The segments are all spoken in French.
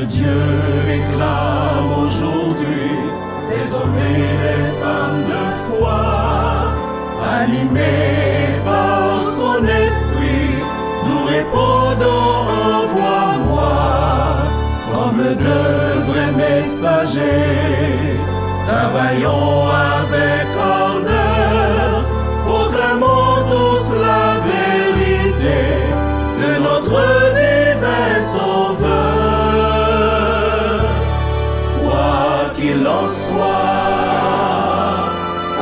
Dieu réclame aujourd'hui des hommes et des femmes de foi, animés par son esprit, nous répondons envoie-moi, comme de vrais messagers, travaillons avec ardeur, proclamons tous la vérité de notre divin Sauveur. Quoi qu'il en soit, où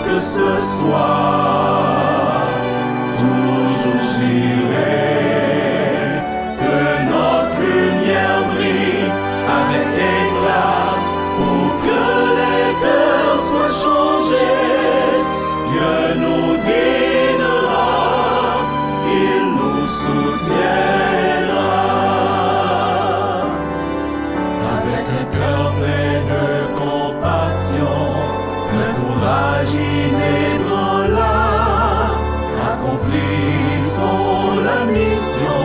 que ce soit, toujours j'irai, que notre lumière brille avec éclat, pour que les cœurs soient changés. Dieu nous guidera, il nous soutiendra. Avec un cœur plein de compassion, de courage inébranlable, accomplissons la mission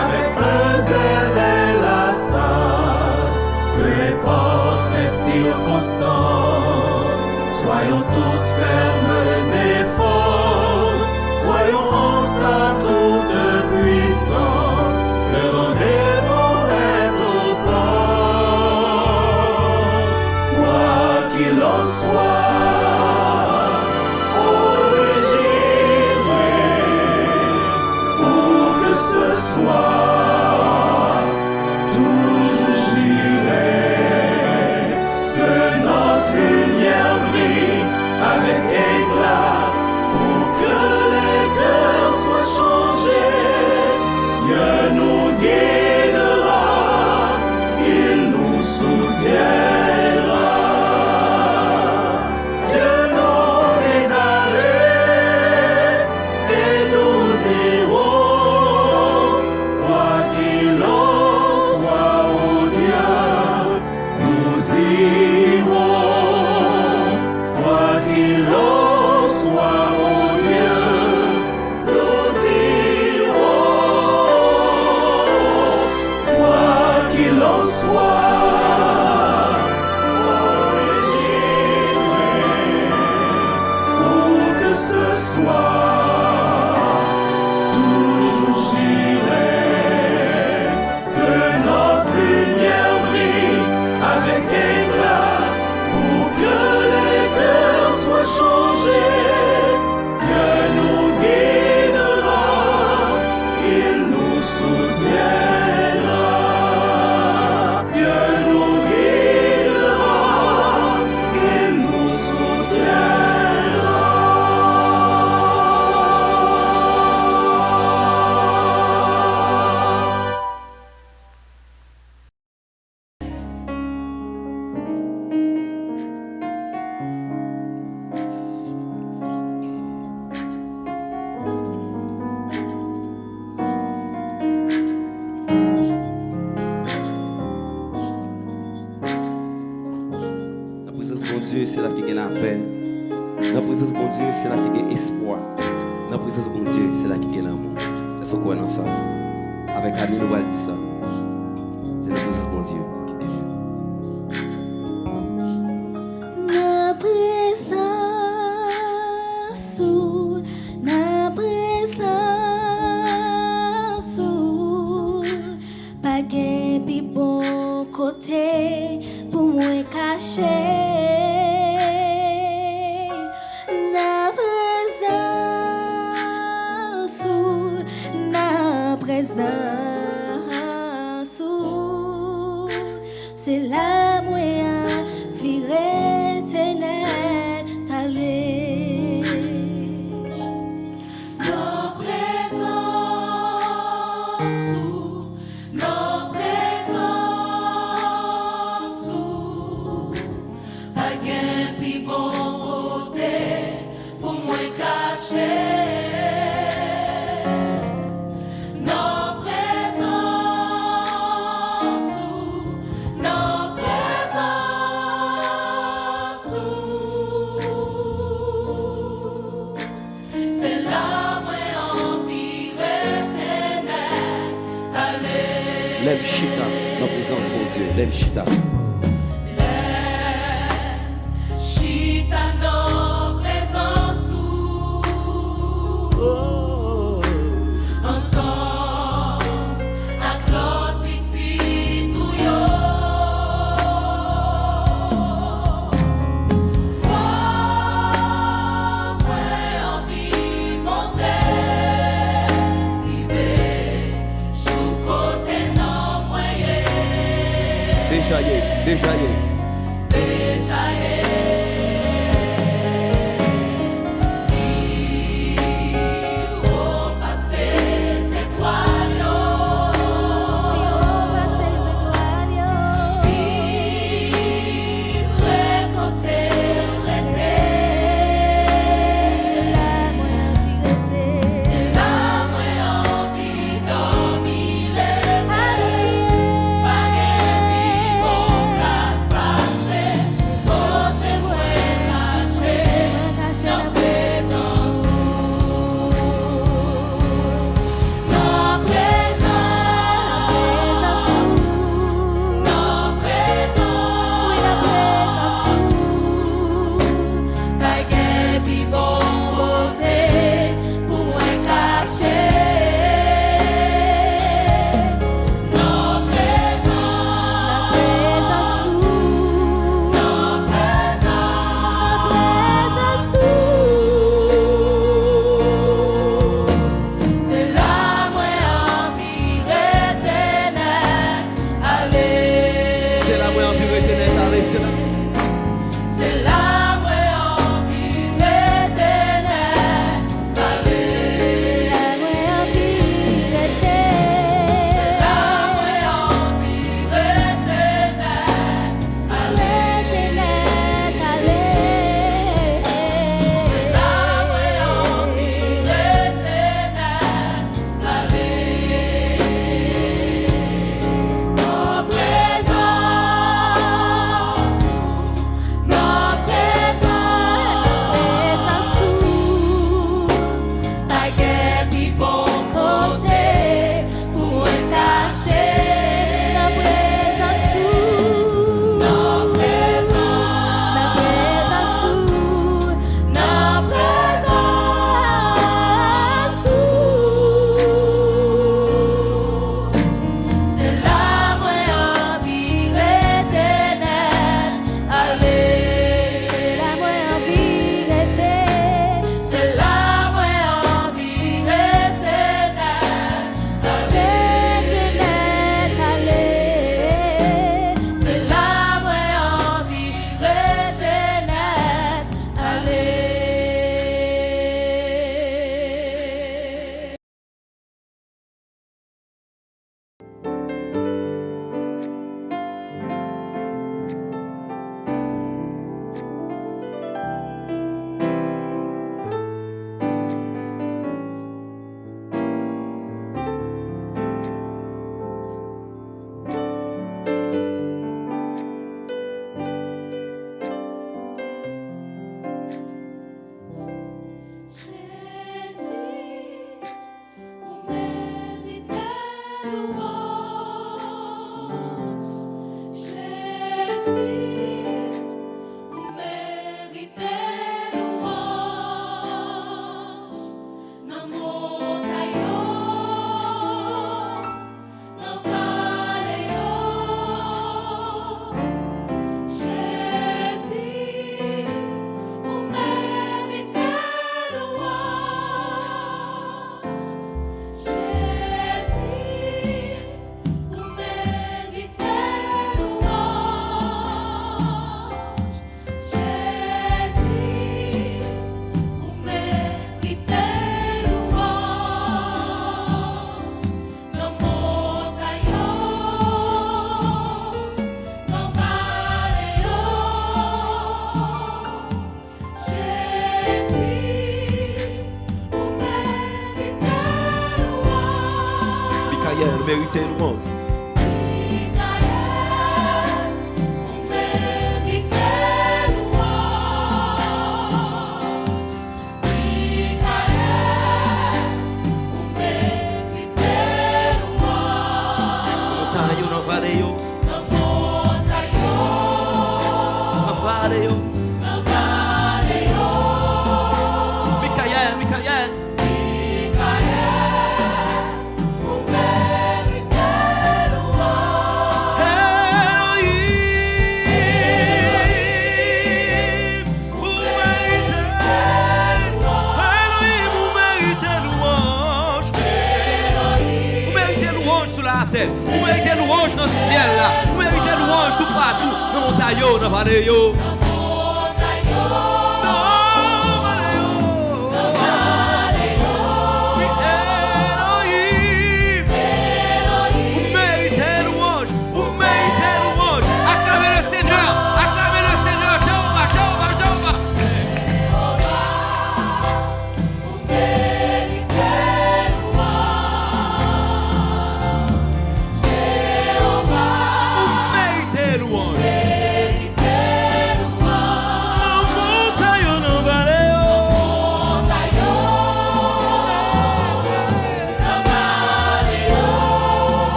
avec un zèle inlassable. Peu importe les circonstances, soyons tous fermes et forts, croyons en sa toute puissance, le rendez-vous est au port. Quoi qu'il en soit, où que ce soit, toujours j'irai, que notre lumière brille avec éclat, pour que les cœurs soient changés. Dieu nous guidera, il nous soutiendra. Dieu nous est allé et nous irons, quoi qu'il en soit, oh Dieu, nous irons. Quoi qu'il en soit, oh Dieu, nous irons. Quoi qu'il en soit, où que ce soit, toujours j'irai, que notre lumière brille avec éclat, pour que les cœurs soient changés. Dieu nous guidera, il nous soutiendra. Dieu nous guidera, il nous soutiendra. La présence de mon Dieu, c'est là qu'il y a la paix. La présence de mon Dieu, c'est là qu'il y a espoir. La présence de mon Dieu, c'est là qu'il y a l'amour. Est-ce qu'on connaît ça? Avec Annie, nous allons dire ça. C'est la présence de mon Dieu qui est Na présence, na présence, pas gain pi bon côté pour moi cacher. Na présence, c'est la moyen virer ténèbres aller. Nos présences, nos présences, pas gain pi bon côté pour moi cacher. Nos présences. L'aime chita dans la présence de mon Dieu. L'aime chita. Chita dans présence ensemble avec l'autre petit touillon. Déjà Michael méritait louange. terre. Vous méritez louange dans le ciel là. Vous méritez louange tout partout. Dans mon taillot, dans la vallée.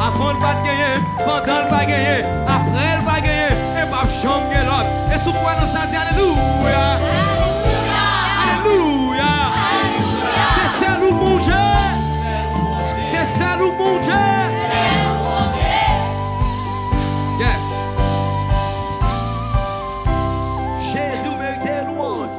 Avant le pas gagner, pendant le pas gagner, après le pas gagner, et pas chambre l'autre. Et sous quoi nous ça dit alléluia. Alléluia. C'est ça nous manger. C'est ça nous manger. Yes. Jésus mérite louange.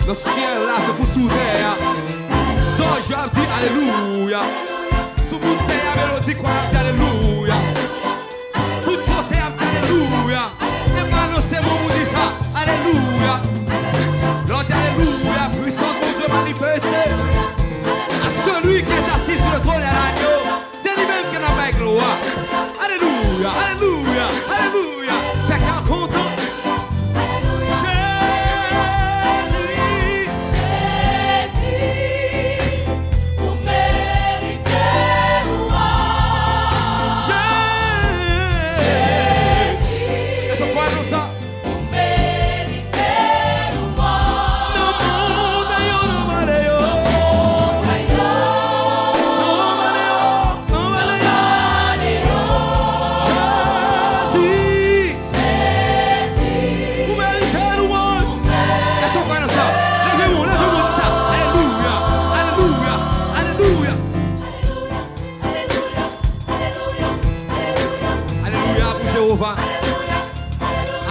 Le ciel là te pour sous terre. So je dis alléluia. Sous bout de terre mélodie quoi dit alléluia. Tout côté a dit alléluia. Et maintenant c'est mon vous dit ça. Alléluia. L'autre dit alléluia. Puissance de Dieu manifestée. À celui qui est assis sur le trône et à l'agneau. C'est lui-même qui n'a pas gloire. Alléluia. Alléluia. Alléluia. C'est qu'un content.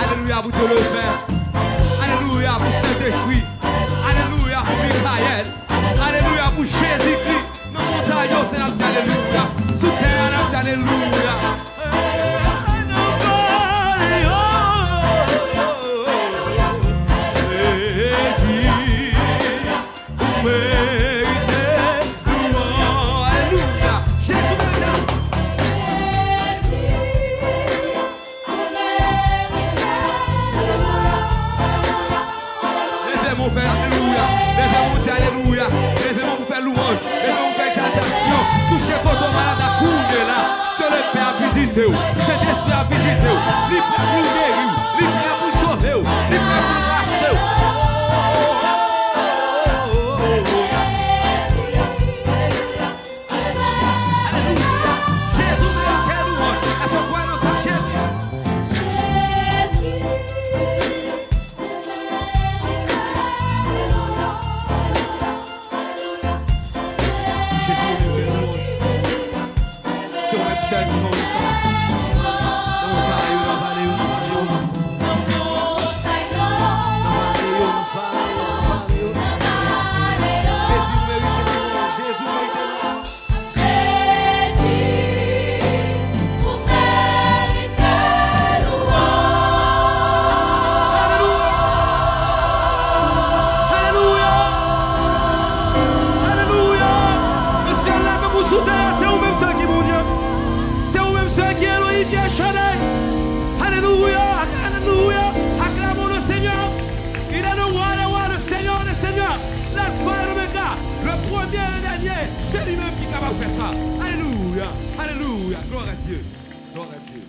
Alléluia pour Dieu le Père. Alléluia pour Saint-Esprit. Alléluia pour Michael. Alléluia pour Jésus-Christ. Dans mon taillot, c'est notre alléluia. Sous terre, notre alléluia. Alléluia, levez-moi pour faire louange, levez-moi pour faire exaltation. Touchez quand on malade à couler là, c'est le Père à visiter, c'est l'Esprit à visiter, il prêt pour guérir, il prêt pour sauver, il prêt pour racheter. Alléluia, Jésus mérite louange, est-ce qu'on croit dans sa chair? Sur le website, C'est lui-même qui est capable de faire ça. Alléluia. Alléluia. Gloire à Dieu. Gloire à Dieu.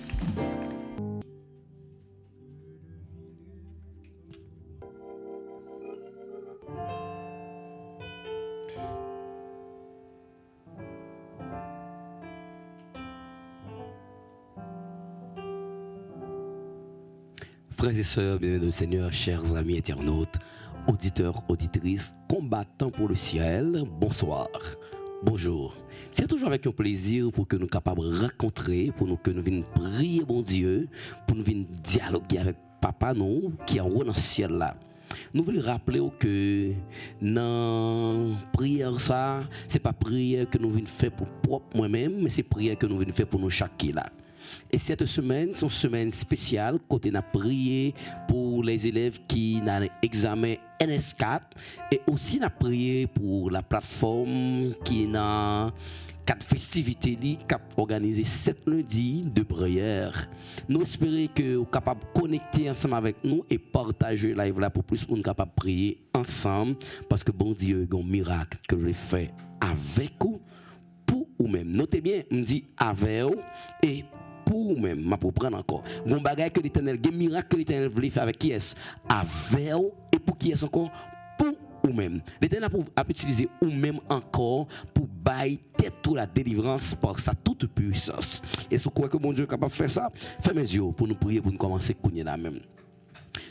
Frères et sœurs, bien-aimés du Seigneur, chers amis internautes, auditeurs, auditrices, combattants pour le ciel, bonsoir, bonjour. C'est toujours avec un plaisir pour que nous soyons capables de rencontrer, pour que nous venions prier bon Dieu, pour nous venir dialoguer avec Papa nous qui est en haut dans le ciel là. Nous voulons rappeler que dans la prière, ça, ce n'est pas prière que nous venons faire pour propre moi-même, mais c'est prière que nous venons faire pour nous chacun là. Et cette semaine, c'est une semaine spéciale, côté n'a prié pour les élèves qui ont un examen NS4 et aussi n'a prié pour la plateforme qui a 4 festivités qui a organisé 7 lundis de prière. Nous espérons que vous êtes capables de connecter ensemble avec nous et partager live là pour plus pour nous capables de prier ensemble parce que bon Dieu, il y a un miracle que je fait avec vous, pour vous-même. Notez bien, on dit avec vous et pour vous-même, ma pour prendre encore. Bon bagage que l'Éternel, un miracle que l'Éternel voulait faire avec qui est avec vous et pour qui est encore pour vous-même. L'Éternel a utilisé vous-même encore pour bailler toute la délivrance par sa toute puissance. Et si vous croyez que mon Dieu est capable de faire ça, fermez les yeux pour nous prier, pour nous commencer à connaître là même.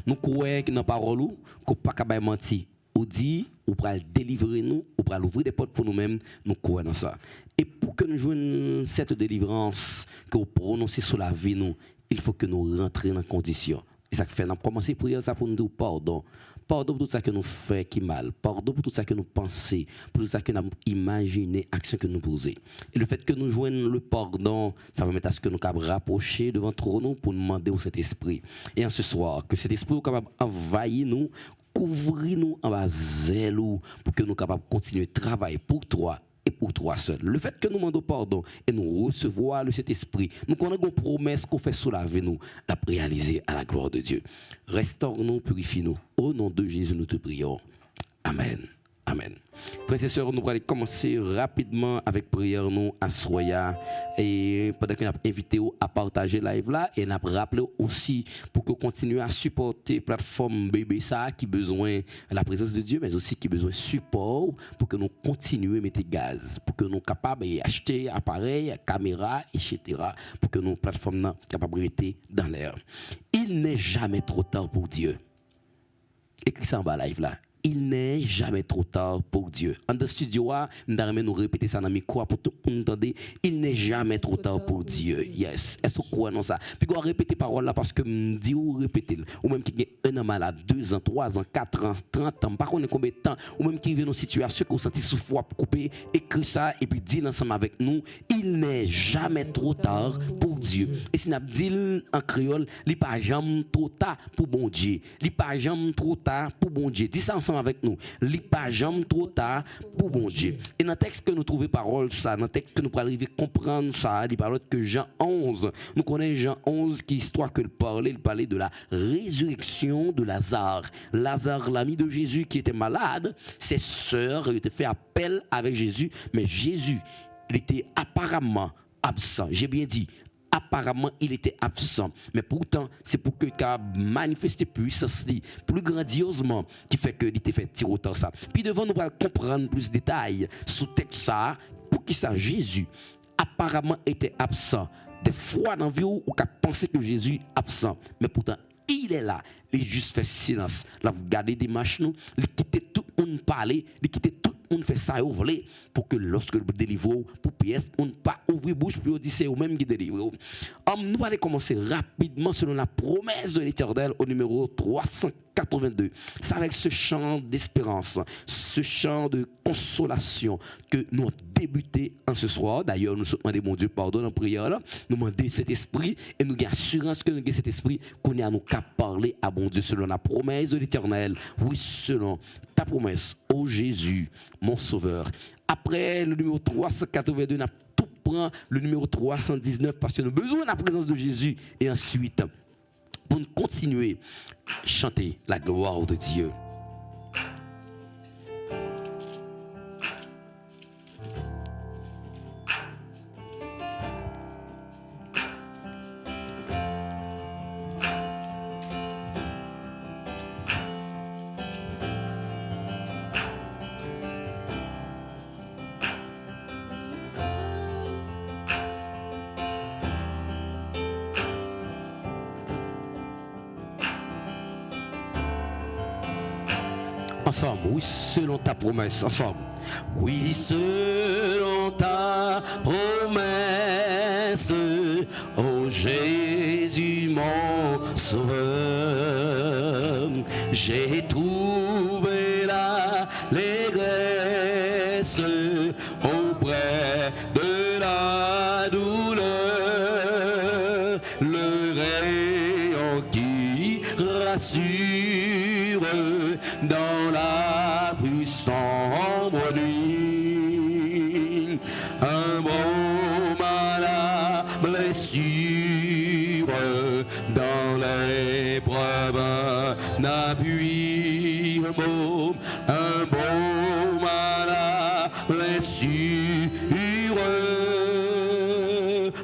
Nous croyons que dans la parole, qu'on pas capable de mentir. Ou dit, ou pour délivrer nous, ou pour ouvrir des portes pour nous-mêmes, nous croyons dans ça. Et pour que nous jouions cette délivrance, que vous prononcez sur la vie, nous, il faut que nous rentrions dans la condition. Et ça fait, nous commençons à prier ça pour nous dire pardon. Pardon pour tout ça que nous faisons qui mal. Pardon pour tout ça que nous pensons. Pour tout ça que nous imaginons, action que nous posons. Et le fait que nous joignons le pardon, ça va permettre à ce que nous puissions rapprocher devant nous pour demander au Saint-Esprit. Et en ce soir, que cet esprit soit capable d'envahir nous, couvrir-nous en bas zèle pour que nous soyons capables de continuer à travailler pour toi et pour toi seul. Le fait que nous demandons pardon et nous recevons le Saint-Esprit, nous connaissons une promesse qu'on fait sous la vie, nous la réaliser à la gloire de Dieu. Restaure-nous, purifie-nous. Au nom de Jésus, nous te prions. Amen. Amen. Frères et sœurs, nous allons commencer rapidement avec prière nous à Soya et pendant que nous avons invité à partager live là et nous avons rappelé aussi pour que continuer à supporter la plateforme BBSA qui a besoin de la présence de Dieu mais aussi qui a besoin de support pour que nous continuions à mettre gaz, pour que nous soyons capables d'acheter appareils, caméras, etc. pour que nos plateformes soient capables d'être dans l'air. Il n'est jamais trop tard pour Dieu. Écris ça en bas live là. Il n'est jamais trop tard pour Dieu. En le studio, nous allons répéter ça dans le micro pour tout le monde entendre. Il n'est jamais trop tard pour Dieu. Yes. Est-ce que vous croyez dans ça? Puis on va répéter parole là parce que me dit ou répéter. Ou même qui est 1 an malade, 2 ans, 3 ans, 4 ans, 30 ans, par contre combien de temps, ou même qui vit dans une situation que vous sentez sous foi couper, écrit ça et puis dit ensemble avec nous. Il n'est jamais trop tard pour Dieu. Et si nous dit en créole, il n'est pas jamais trop tard pour bon Dieu. Il n'est pas jamais trop tard pour bon Dieu. Dis ça ensemble avec nous. Il n'est pas jamais trop tard pour bon Dieu. Et dans le texte que nous trouvons parole, ça, dans le texte que nous pouvons arriver à comprendre ça, il parle que Jean 11. Nous connaissons Jean 11 qui histoire que il parlait de la résurrection de Lazare. Lazare, l'ami de Jésus qui était malade, ses sœurs ont fait appel avec Jésus, mais Jésus, il était apparemment absent. J'ai bien dit, apparemment, il était absent. Mais pourtant, c'est pour que tu as manifesté puissance plus grandiosement qui fait qu'il était fait tirer autant ça. Puis devant, nous allons comprendre plus de détails sous texte ça, pour qui ça, Jésus apparemment était absent. Des fois dans la vie où on a pensé que Jésus est absent, mais pourtant, il est là. Il juste fait silence. Il a gardé des marches, nous, il quittait tout le monde parler, il quittait tout le monde fait ça et voulait pour que lorsque le délivre pour pièce, on ne pas ouvrir bouche pour dire c'est eux-mêmes qui délivrent. Nous allons commencer rapidement selon la promesse de l'Éternel au numéro 382. C'est avec ce chant d'espérance, ce chant de consolation que nous avons débuté en ce soir. D'ailleurs, nous sommes demandé mon Dieu pardon en prière là. Nous demandons cet esprit et nous avons assurance que nous avons cet esprit qu'on est à nous qu'à parler à bon Dieu selon la promesse de l'Éternel. Oui, selon ta promesse, ô Jésus, mon Sauveur. Après le numéro 382, on a tout prend le numéro 319 parce que nous avons besoin de la présence de Jésus. Et ensuite, pour nous continuer à chanter la gloire de Dieu. Ensemble, oui, selon ta promesse. Ensemble. Oui, selon ta promesse, ô Jésus mon sauveur, j'ai trouvé l'allégresse auprès de la douleur, le rayon qui rassure dans la plus sombre nuit, un baume à la blessure, dans l'épreuve un appui, un baume à la blessure,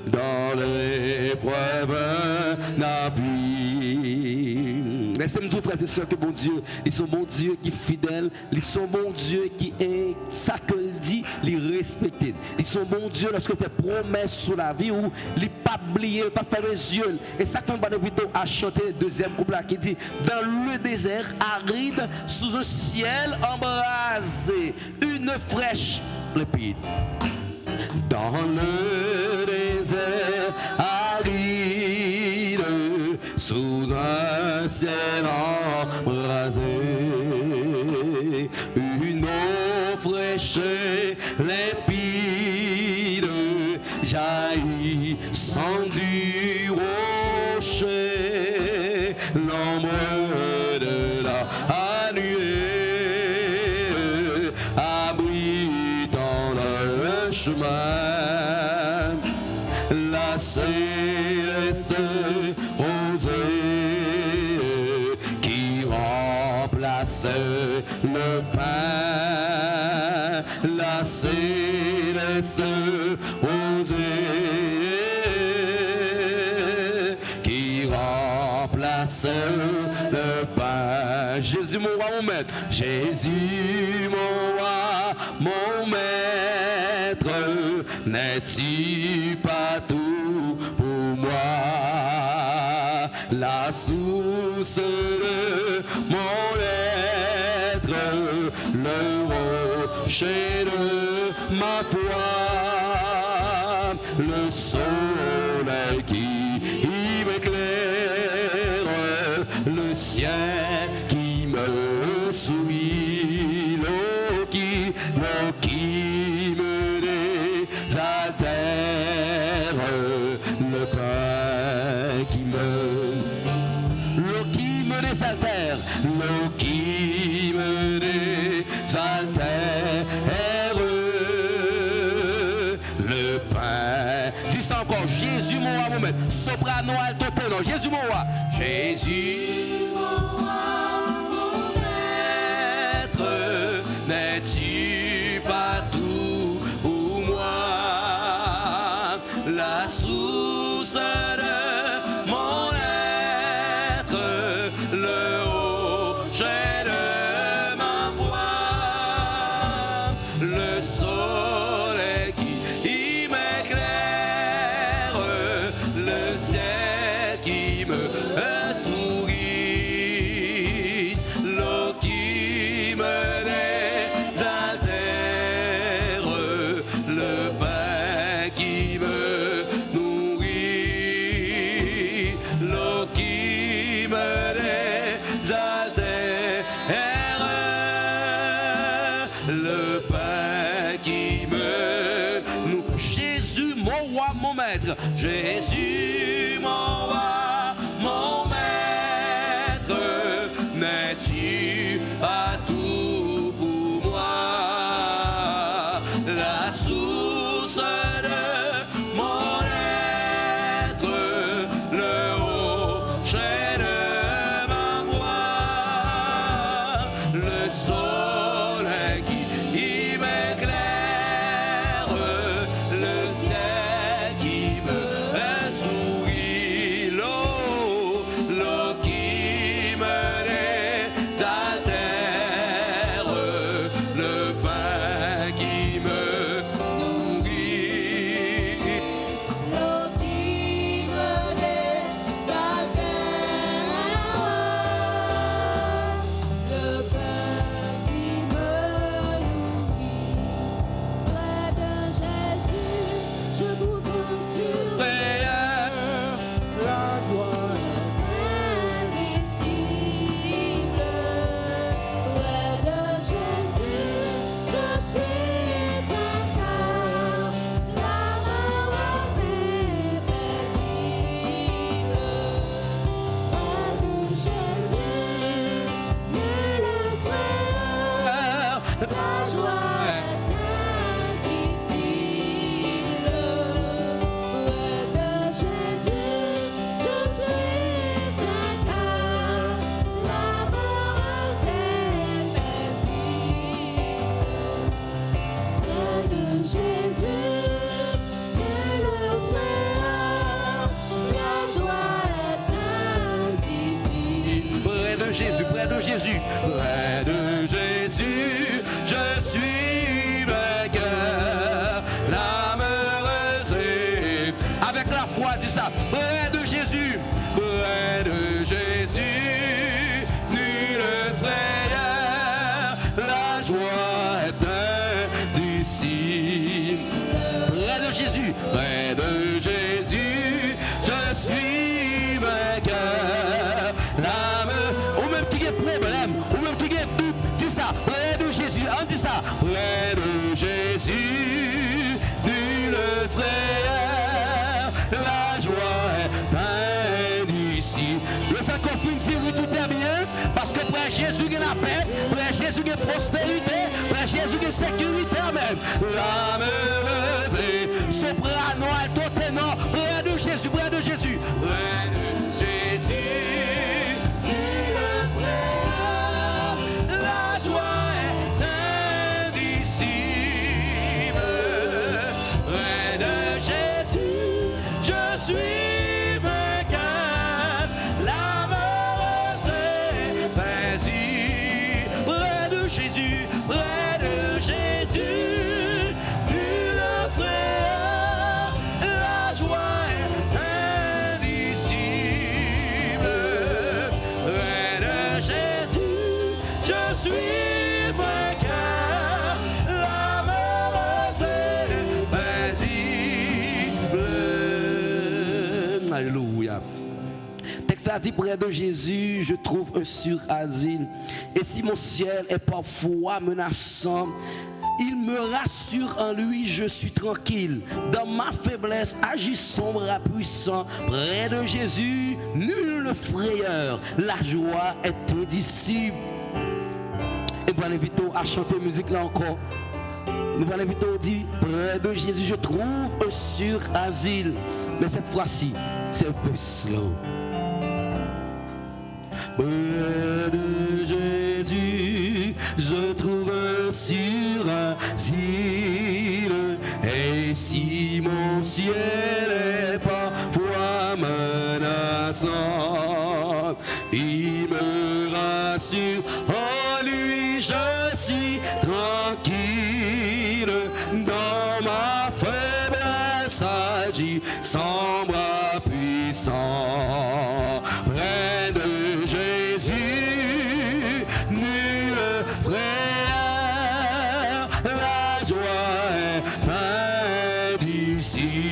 dans l'épreuve un appui. Laissez-moi dire, frères et sœurs, que bon Dieu, ils sont bon Dieu qui est fidèle, ils sont bon Dieu qui est ça que il dit, les respecter. Ils sont bon Dieu lorsque fait promesse sur la vie où ils pas oublier, pas faire les yeux. Et ça qu'on va inviter à chanter le deuxième couplet qui dit dans le désert aride, sous un ciel embrasé, une fraîche lépide. Dans le désert aride, sous un ciel embrasé, une eau fraîche et limpide jaillissant du rocher, l'ombre de la nuée abritant le chemin, la céleste rosée qui remplace le pain, la céleste rosée qui remplace le pain. Jésus mon roi, mon maître, Jésus mon roi, mon maître, n'es-tu pas tout pour moi? La source de mon être, le rocher de ma foi, le soleil qui m'éclaire, le ciel qui me sourit, l'eau qui me désaltère, le pain qui me désaltère, l'eau qui me désaltère, le pain. Dis ça encore, Jésus mon roi, mon maître, soprano, alto, ténor, Jésus mon roi, Jésus mon roi, mon maître, n'es-tu pas tout pour moi? La source de mon être, le rocher de ma foi, le soleil qui m'éclaire, le ciel qui me sourit, l'eau qui me désaltère, le pain qui me nourrit, l'eau qui me désaltère, le pain qui me nourrit. Jésus mon roi, mon maître, Jésus mon roi, mon maître, n'es-tu pas tout pour moi? La source de mon être, le rocher de ma foi, le soleil qui m'éclaire, le ciel qui me sourit. Jésus, près de Jésus, je suis vainqueur. L'âme heureuse est avec la foi, dis ça, près de Jésus, nulle frayeur, la joie est indicible. Près de Jésus, je suis vainqueur. L'âme, ou même qui a problème, ou même qui a doute, dis ça, près de Jésus, on dit ça, près de Jésus, nulle frayeur, la joie est indicible. Le fait qu'on finisse dire oui, tout est bien, parce que près Jésus il y a la paix, près Jésus il y a prospérité, près Jésus il y a sécurité même. L'âme heureuse, soprano, alto, ténor, près de Jésus, près de Jésus, près de Jésus, nulle frayeur, la joie est indicible. Près de Jésus, je suis vainqueur, l'âme heureuse est paisible. Près de Jésus, nulle frayeur, la joie est indicible. Près de Jésus, je suis vainqueur, l'âme heureuse est paisible. Alléluia. Texte a dit, près de Jésus, je trouve un sûr asile. Et si mon ciel est parfois menaçant, il me rassure en lui, je suis tranquille. Dans ma faiblesse, agit sombre à puissant. Près de Jésus, nulle frayeur, la joie est indicible. Et nous allons inviter à chanter musique là encore. Nous allons inviter à dire, près de Jésus, je trouve un sûr asile. Mais cette fois-ci, c'est un peu slow. Près de Jésus, je trouve un sûr asile. Et si mon ciel est parfois menaçant, il me rassure, en lui je suis tranquille. Dans ma faiblesse agit sans bras puissant. Près de Jésus, nulle frayeur, la joie est indicible.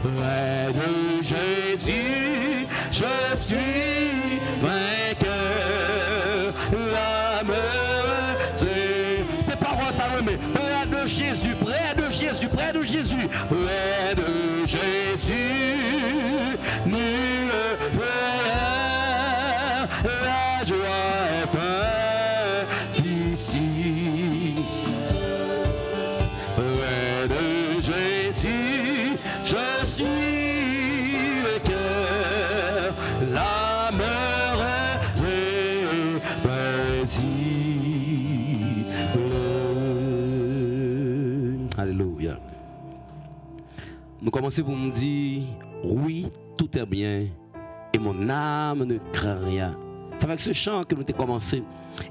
Près de Jésus, je suis vainqueur, l'âme heureuse. C'est pas moi ça remet. Près de Jésus, près de Jésus, près de Jésus, près de Jésus, nulle frayeur, la joie est indicible. Près de Jésus, je suis le cœur, l'âme heureuse et paisible. Alléluia. Nous commençons pour me dire, oui, tout est bien et mon âme ne craint rien. C'est avec ce chant que nous avons commencé.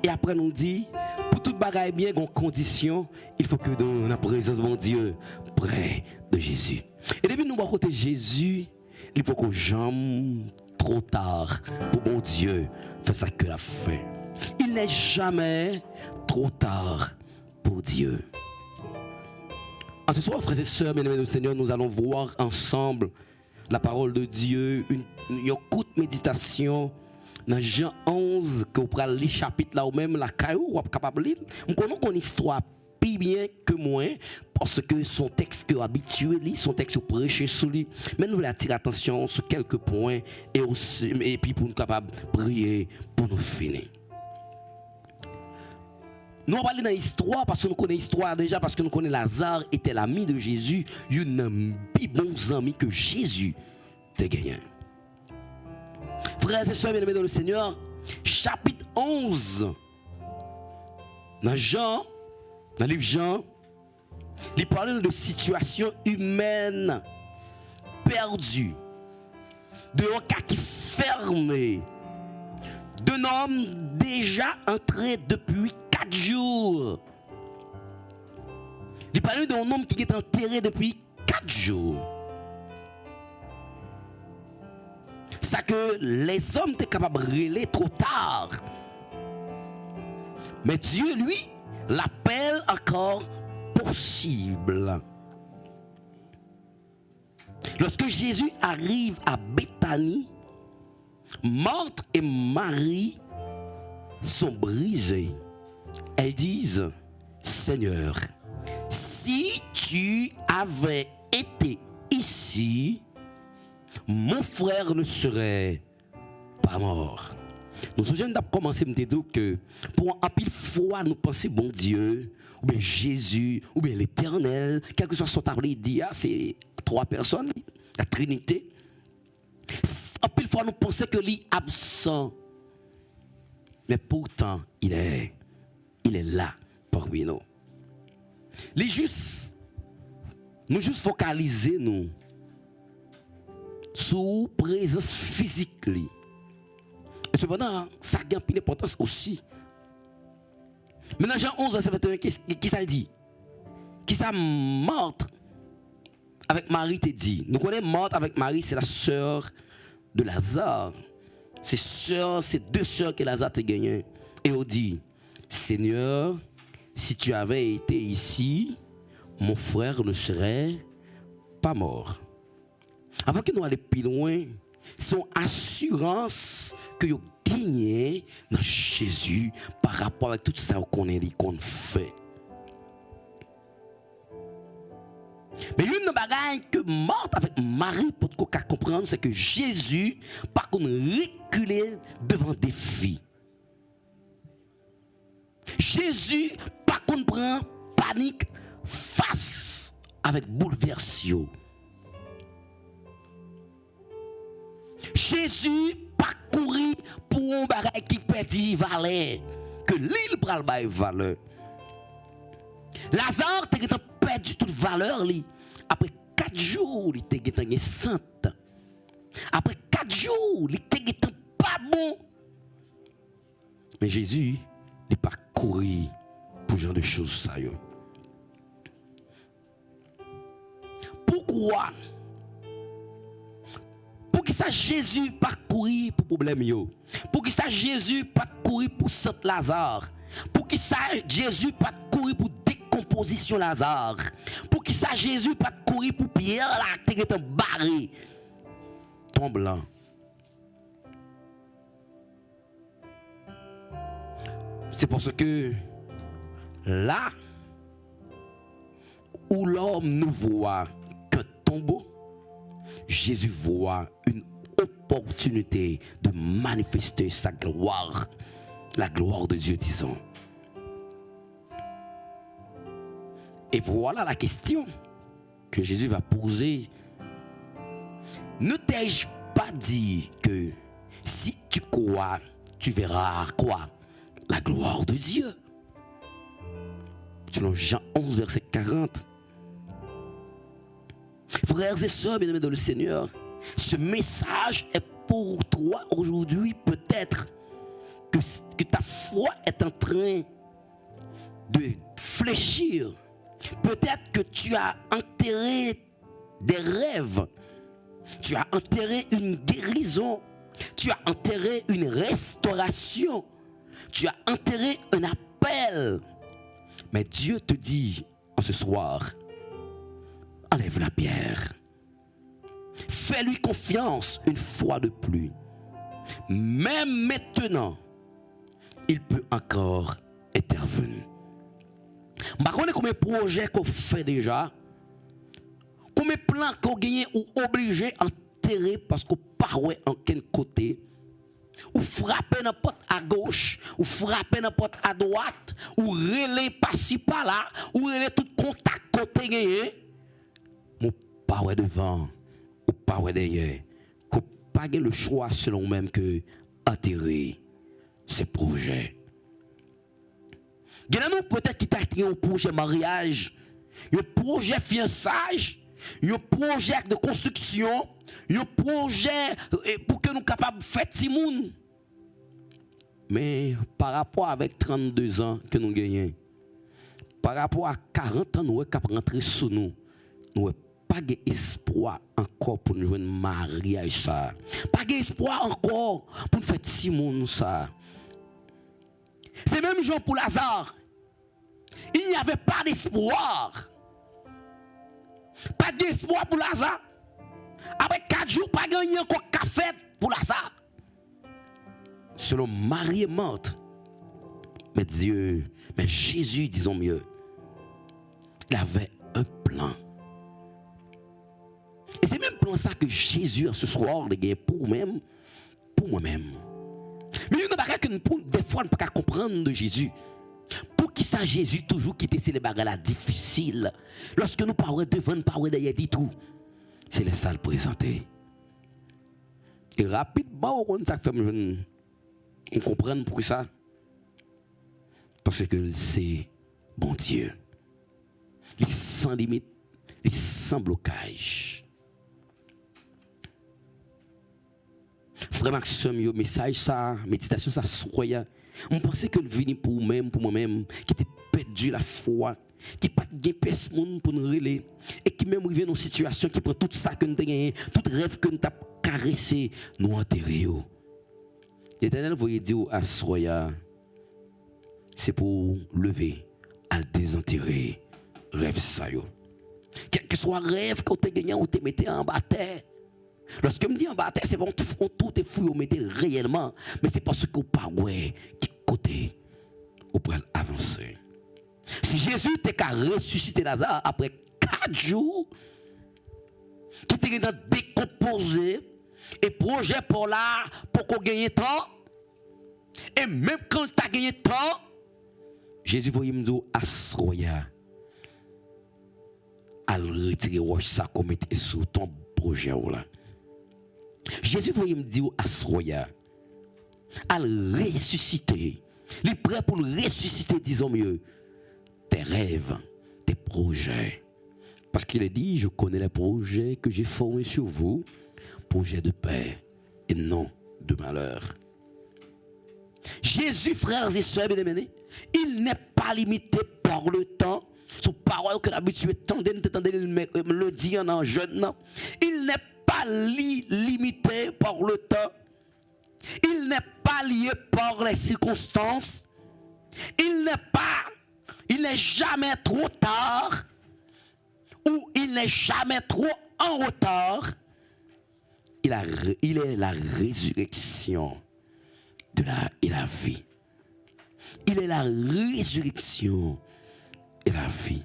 Et après nous dit, pour toute bagaille bien, en condition, il faut que dans la présence de mon Dieu, près de Jésus. Et depuis nous voir côté Jésus, il faut qu'on jamais trop tard pour mon Dieu faire ça que la fait. Il n'est jamais trop tard pour Dieu. En ce soir, frères et sœurs, bien-aimés du Seigneur, nous allons voir ensemble la parole de Dieu, une courte méditation dans Jean 11, que vous prenez le chapitre là ou même la caillou, vous êtes capable de lire. Nous connaissons une histoire plus bien que moi, parce que son texte que habitué, son texte prêché sous lui. Mais nous voulons attirer l'attention sur quelques points et puis pour nous capables de prier pour nous finir. Nous allons parler dans l'histoire parce que nous connaissons l'histoire déjà, parce que nous connaissons Lazare était l'ami de Jésus, un des bons amis que Jésus a gagné. Frères et sœurs bien-aimés dans le Seigneur, chapitre 11, dans le livre Jean, il parle de situation humaine perdue, de un cas qui ferme, d'un homme déjà entré depuis 4 jours. Il parle d'un homme qui est enterré depuis 4 jours. Ça que les hommes étaient capables de relayer trop tard. Mais Dieu, lui, l'appelle encore possible. Lorsque Jésus arrive à Béthanie, Marthe et Marie sont brisées. Elles disent, Seigneur, si tu avais été ici, mon frère ne serait pas mort. Nous sommes commencé à me dire que pour un pile fois nous penser bon Dieu, ou bien Jésus, ou bien l'Éternel, quel que soit son tableau, il dit, c'est 3 personnes, la Trinité. Un pile fois nous pensons que lui est absent. Mais pourtant, il est là parmi nous. Nous juste focaliser nous sur la présence physique. Et cependant, ça a une importance aussi. Maintenant, Jean 11, verset 21, qui ça dit? Qui ça Marthe avec Marie te dit? Nous connaissons Marthe avec Marie, c'est la sœur de Lazare. C'est 2 sœurs que Lazare a gagné. Et on dit, Seigneur, si tu avais été ici, mon frère ne serait pas mort. Avant que nous allions plus loin, son assurance que vous gagnez dans Jésus par rapport à tout ça qu'on fait. Mais une bagaille que Marthe avec Marie pour qu'on comprendre, c'est que Jésus, par contre, reculait devant des défis. Jésus, par contre, prend panique face avec bouleversation. Jésus parcourit pour un bagage qui perdit valeur, que l'île pral bail valeur. Lazare a perdu toute valeur. Après 4 jours, il était gagné sainte. Après 4 jours, il était pas bon. Mais Jésus, il pas couru pour ce genre de choses. Ça, pourquoi? Pour qui ça Jésus pas courir pour problème yo? Pour qui ça Jésus pas courir pour Saint Lazare? Pour qui ça Jésus pas courir pour décomposition Lazare? Pour qui ça Jésus pas courir pour Pierre là qui est barré tombe là? C'est parce que là où l'homme ne voit que tombeau, Jésus voit une opportunité de manifester sa gloire, la gloire de Dieu, disons. Et voilà la question que Jésus va poser. Ne t'ai-je pas dit que si tu crois, tu verras quoi? La gloire de Dieu. Selon Jean 11, verset 40. Frères et sœurs, bien-aimés dans le Seigneur, ce message est pour toi aujourd'hui. Peut-être que ta foi est en train de fléchir. Peut-être que tu as enterré des rêves. Tu as enterré une guérison. Tu as enterré une restauration. Tu as enterré un appel. Mais Dieu te dit en ce soir, enlève la pierre. Fais-lui confiance une fois de plus. Même maintenant, il peut encore intervenir. Je ne sais pas combien de projets qu'on fait déjà, combien de plans qu'on gagne ou obligé d'enterrer parce qu'on ne peut pas en quel côté. Ou frapper n'importe à gauche, ou frapper n'importe à droite, ou relais par-ci par-là, ou relais tout contact côté gagné. Mon pas devant, ou pas derrière, qu'on pas le choix selon même que atterrir ces projets. Nous peut-être qui t'a un projet mariage, un projet fiançage, un projet de construction, un projet pour que nous capables de faire Timoun. Mais par rapport avec 32 ans que nous gagnons, par rapport à 40 ans, nous sommes rentrés sous nous. Nous n'avons pas d'espoir encore pour nous jouer un mariage. Pas d'espoir encore pour nous faire Simon ça. C'est même genre pour Lazare. Il n'y avait pas d'espoir. Pas d'espoir pour Lazare. Après 4 jours, pas gagné encore café pour Lazare. Selon Marie est morte. Mais Dieu, mais Jésus, disons mieux, il avait un plan. Et c'est même plan ça que Jésus, ce soir, il a gagné pour moi-même. Mais il y a des choses que des fois, on ne peut pas comprendre de Jésus. Pour qui ça, Jésus toujours quitter ces bagages difficiles. Lorsque nous parlons devant, nous parlons derrière, dit tout. C'est les salles présentées. Et rapidement, on ça fait on comprend pour ça. Parce que c'est bon Dieu. Il est sans limite, il est sans blocage. Frère Maxime, le message, ça, méditation, ça, soya. On pensait que le venu pour moi-même, qui était perdu la foi, qui n'a pas de personne pour nous relayer, et qui même arrive dans une situation qui prend tout ça que nous avons gagné, tout rêve que nous avons caressé, nous enterrer. L'Éternel voyait dire à soya, c'est pour lever, à désenterrer, rêve ça. Quel que soit rêve que tu as gagné, ou tu mettez en bas terre. Lorsque je me dis en bas terre, c'est bon, tout est fou, on mettez réellement. Mais c'est parce que vous pas ouais, qui côté, vous pouvez avancer. Si Jésus était qu'à ressusciter Lazare après 4 jours, qui était décomposé, et projet pour là, pour qu'on gagne temps, et même quand tu as gagné temps, Jésus voyait me dire, assoya, à retirer ça comme était sous ton projet là. Jésus voyait me dire, assoya, à ressusciter. Il est prêt pour le ressusciter, disons mieux, tes rêves, tes projets. Parce qu'il a dit, je connais les projets que j'ai formés sur vous, projets de paix et non de malheur. Jésus, frères et sœurs bien-aimés, il n'est pas limité par le temps. Son parole que l'habitude tendait le dire en jeune. Il n'est pas limité par le temps. Il n'est pas lié par les circonstances. Il n'est jamais trop tard ou il n'est jamais trop en retard. Il est la résurrection et la vie. Il est la résurrection et la vie.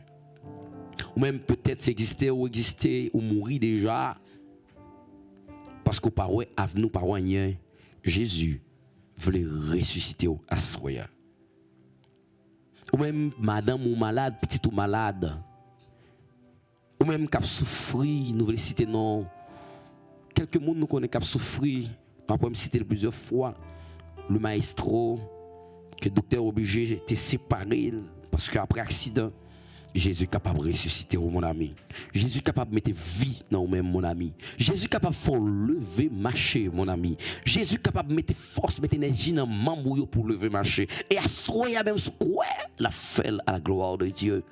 Ou même peut-être s'exister ou exister ou mourir déjà. Parce qu'au paroi, avenue par rien, Jésus voulait ressusciter à soya. Ou même madame ou malade, petite ou malade. Ou même qui a souffri, nous voulons citer non. Quelques monde nous connaissent qui a souffri. On peut me citer plusieurs fois. Le maestro, que le docteur obligé de séparer parce qu'après accident, Jésus est capable de ressusciter, mon ami. Jésus est capable de mettre vie dans vous-même, mon ami. Jésus est capable de faire lever, marcher, mon ami. Jésus est capable de mettre force, mettre énergie dans le membre pour lever, marcher. Et à soya même sur quoi la fait à la gloire de Dieu.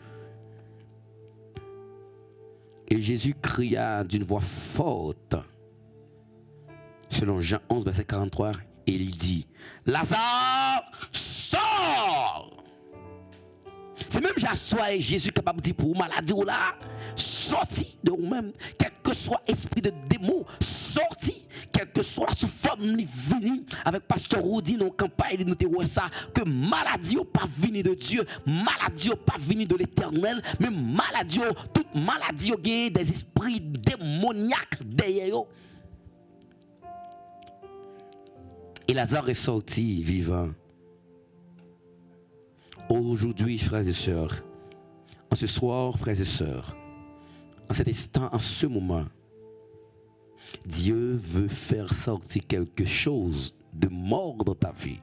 Et Jésus cria d'une voix forte, selon Jean 11, verset 43, et il dit, Lazare, sors! C'est même Jésus capable de dire pour vous, maladie ou là, sorti de vous-même, quel que soit esprit de démon, sorti, quel que soit sous forme de venir, avec pasteur Roudi, nos campagnes, nous te ça, que maladie ou pas venir de Dieu, maladie ou pas venir de l'éternel, mais maladie, toute maladie ou des esprits démoniaques derrière eux. Et Lazare est sorti vivant. Aujourd'hui, frères et sœurs, en ce soir, frères et sœurs, en cet instant, en ce moment, Dieu veut faire sortir quelque chose de mort dans ta vie.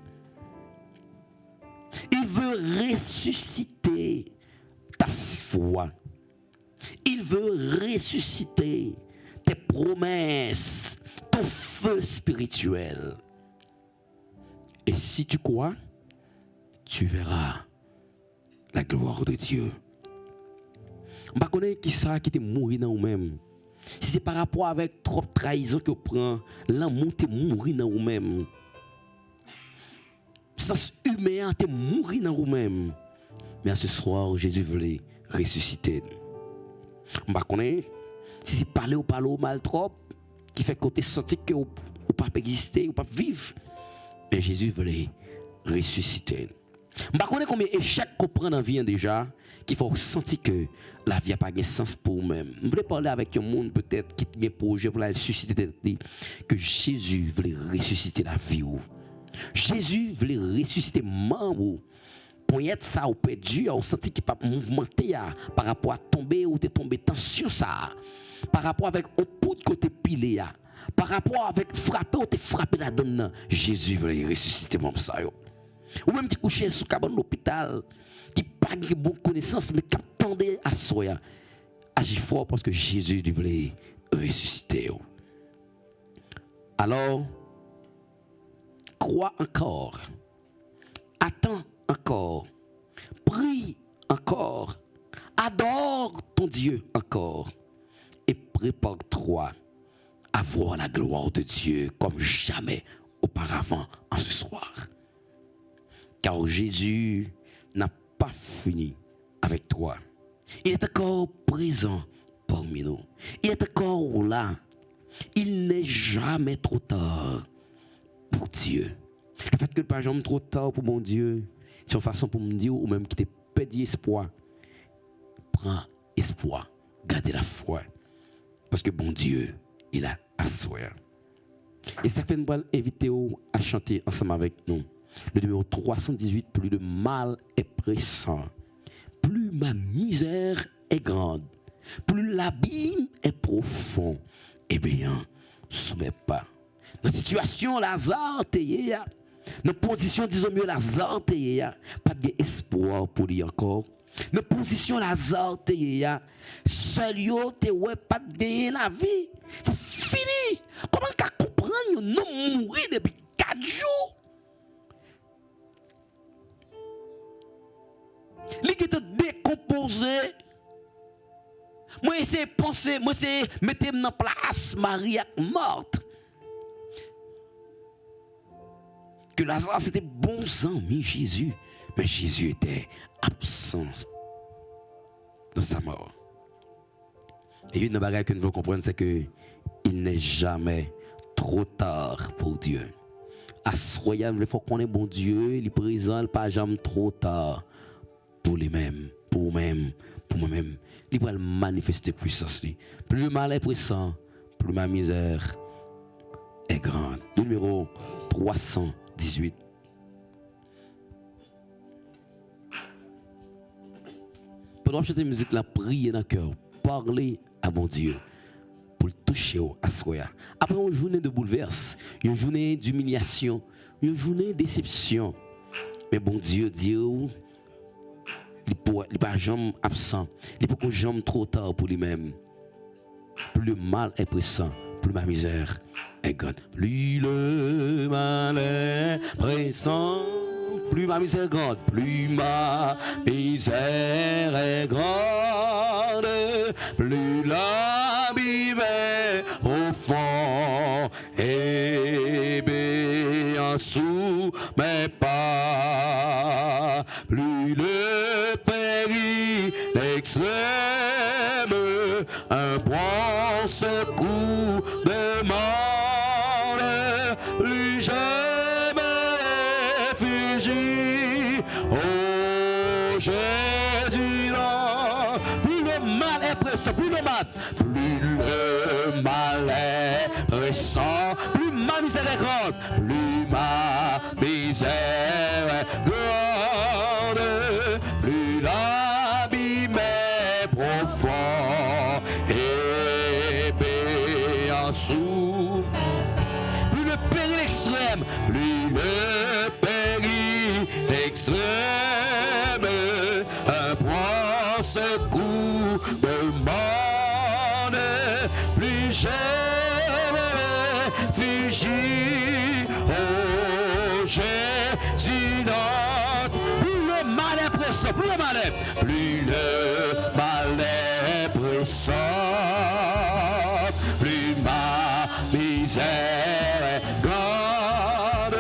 Il veut ressusciter ta foi. Il veut ressusciter tes promesses, ton feu spirituel. Et si tu crois, tu verras la gloire de Dieu. Je ne connais pas qui ça qui te mourir dans vous-même. Si c'est par rapport avec trop de trahison que vous prenez, l'amour te mourir dans vous-même. Sens humain te mourir dans vous-même. Mais à ce soir, Jésus voulait ressusciter. Je ne connais pas si c'est parler ou mal trop, qui fait que tu senti que vous ne pouvez pas exister, vous ne pouvez pas vivre. Mais Jésus voulait ressusciter. Je ne connais pas combien d'échecs qu'on prend dans la vie déjà, qu'il faut sentir que la vie n'a pas de sens pour vous-même. Je voulais parler avec un monde peut-être qui a un projet pour la ressusciter, que Jésus voulait ressusciter la vie. Jésus voulait ressusciter membre. Pour être ça ou perdu, on sentit qu'il pas mouvementé par rapport à tomber ou te tomber tension ça. Par rapport avec un poudre côté pilé par rapport avec frapper ou te frapper là-dedans. Jésus voulait ressusciter membre ça yo. Ou même qui couché sous cabane l'hôpital, qui pas de bonne connaissance mais qui attendait à soi. Agis fort parce que Jésus voulait ressusciter. Alors crois encore. Attends encore. Prie encore. Adore ton Dieu encore. Et prépare-toi à voir la gloire de Dieu comme jamais auparavant en ce soir. Car Jésus n'a pas fini avec toi. Il est encore présent parmi nous. Il est encore là. Il n'est jamais trop tard pour Dieu. Le fait que pas jamais trop tard pour mon Dieu, c'est une façon pour me dire ou même qui te perdu espoir. Prends espoir, gardez la foi. Parce que bon Dieu, il a assuré. Et ça fait nous inviter à chanter ensemble avec nous. Le numéro 318, plus le mal est pressant, plus ma misère est grande, plus l'abîme est profond. Eh bien, soumets pas. Dans la situation, Lazare, dans la position, disons mieux, Lazare, pas d'espoir pour lui encore. Dans la position, Lazare, seul yo, pas de gagner la vie. C'est fini. Comment tu comprends que nous mourir depuis 4 jours? Il était décomposé. Moi, essayer de penser, moi, essayer de mettre en place Marie morte. Que Lazare, c'était bon ami Jésus. Mais Jésus était absent de sa mort. Et une chose que nous devons comprendre, c'est que il n'est jamais trop tard pour Dieu. Assoyam, il faut qu'on ait bon Dieu, il est présent, il n'est pas jamais trop tard pour lui-même, pour vous-même, pour moi-même. Il va manifester puissance. Plus le mal est pressant, plus ma misère est grande. Numéro 318. Pendant que cette musique, la prier dans le cœur, parler à mon Dieu pour le toucher à soi. Après une journée de bouleverse, une journée d'humiliation, une journée de déception. Mais bon Dieu, il n'est pas jamais absent. Il n'est pas jamais trop tard pour lui-même. Plus le mal est pressant, plus ma misère est grande. Plus le mal est pressant, plus ma misère est grande. Plus ma misère est grande, plus l'abîme est profond. Et bien sous mes pas, plus le péril extrême, un bon secours demande, plus je me réfugie. Oh Jésus, non, plus le mal est pressant, plus le mal est pressant, plus ma misère est grande, plus ma misère est grande, plus l'abîme est profond et béant sous. Plus le péril extrême, plus le péril extrême, un point secours demande, plus je me réfugie. Oh, sort, plus ma misère est grande,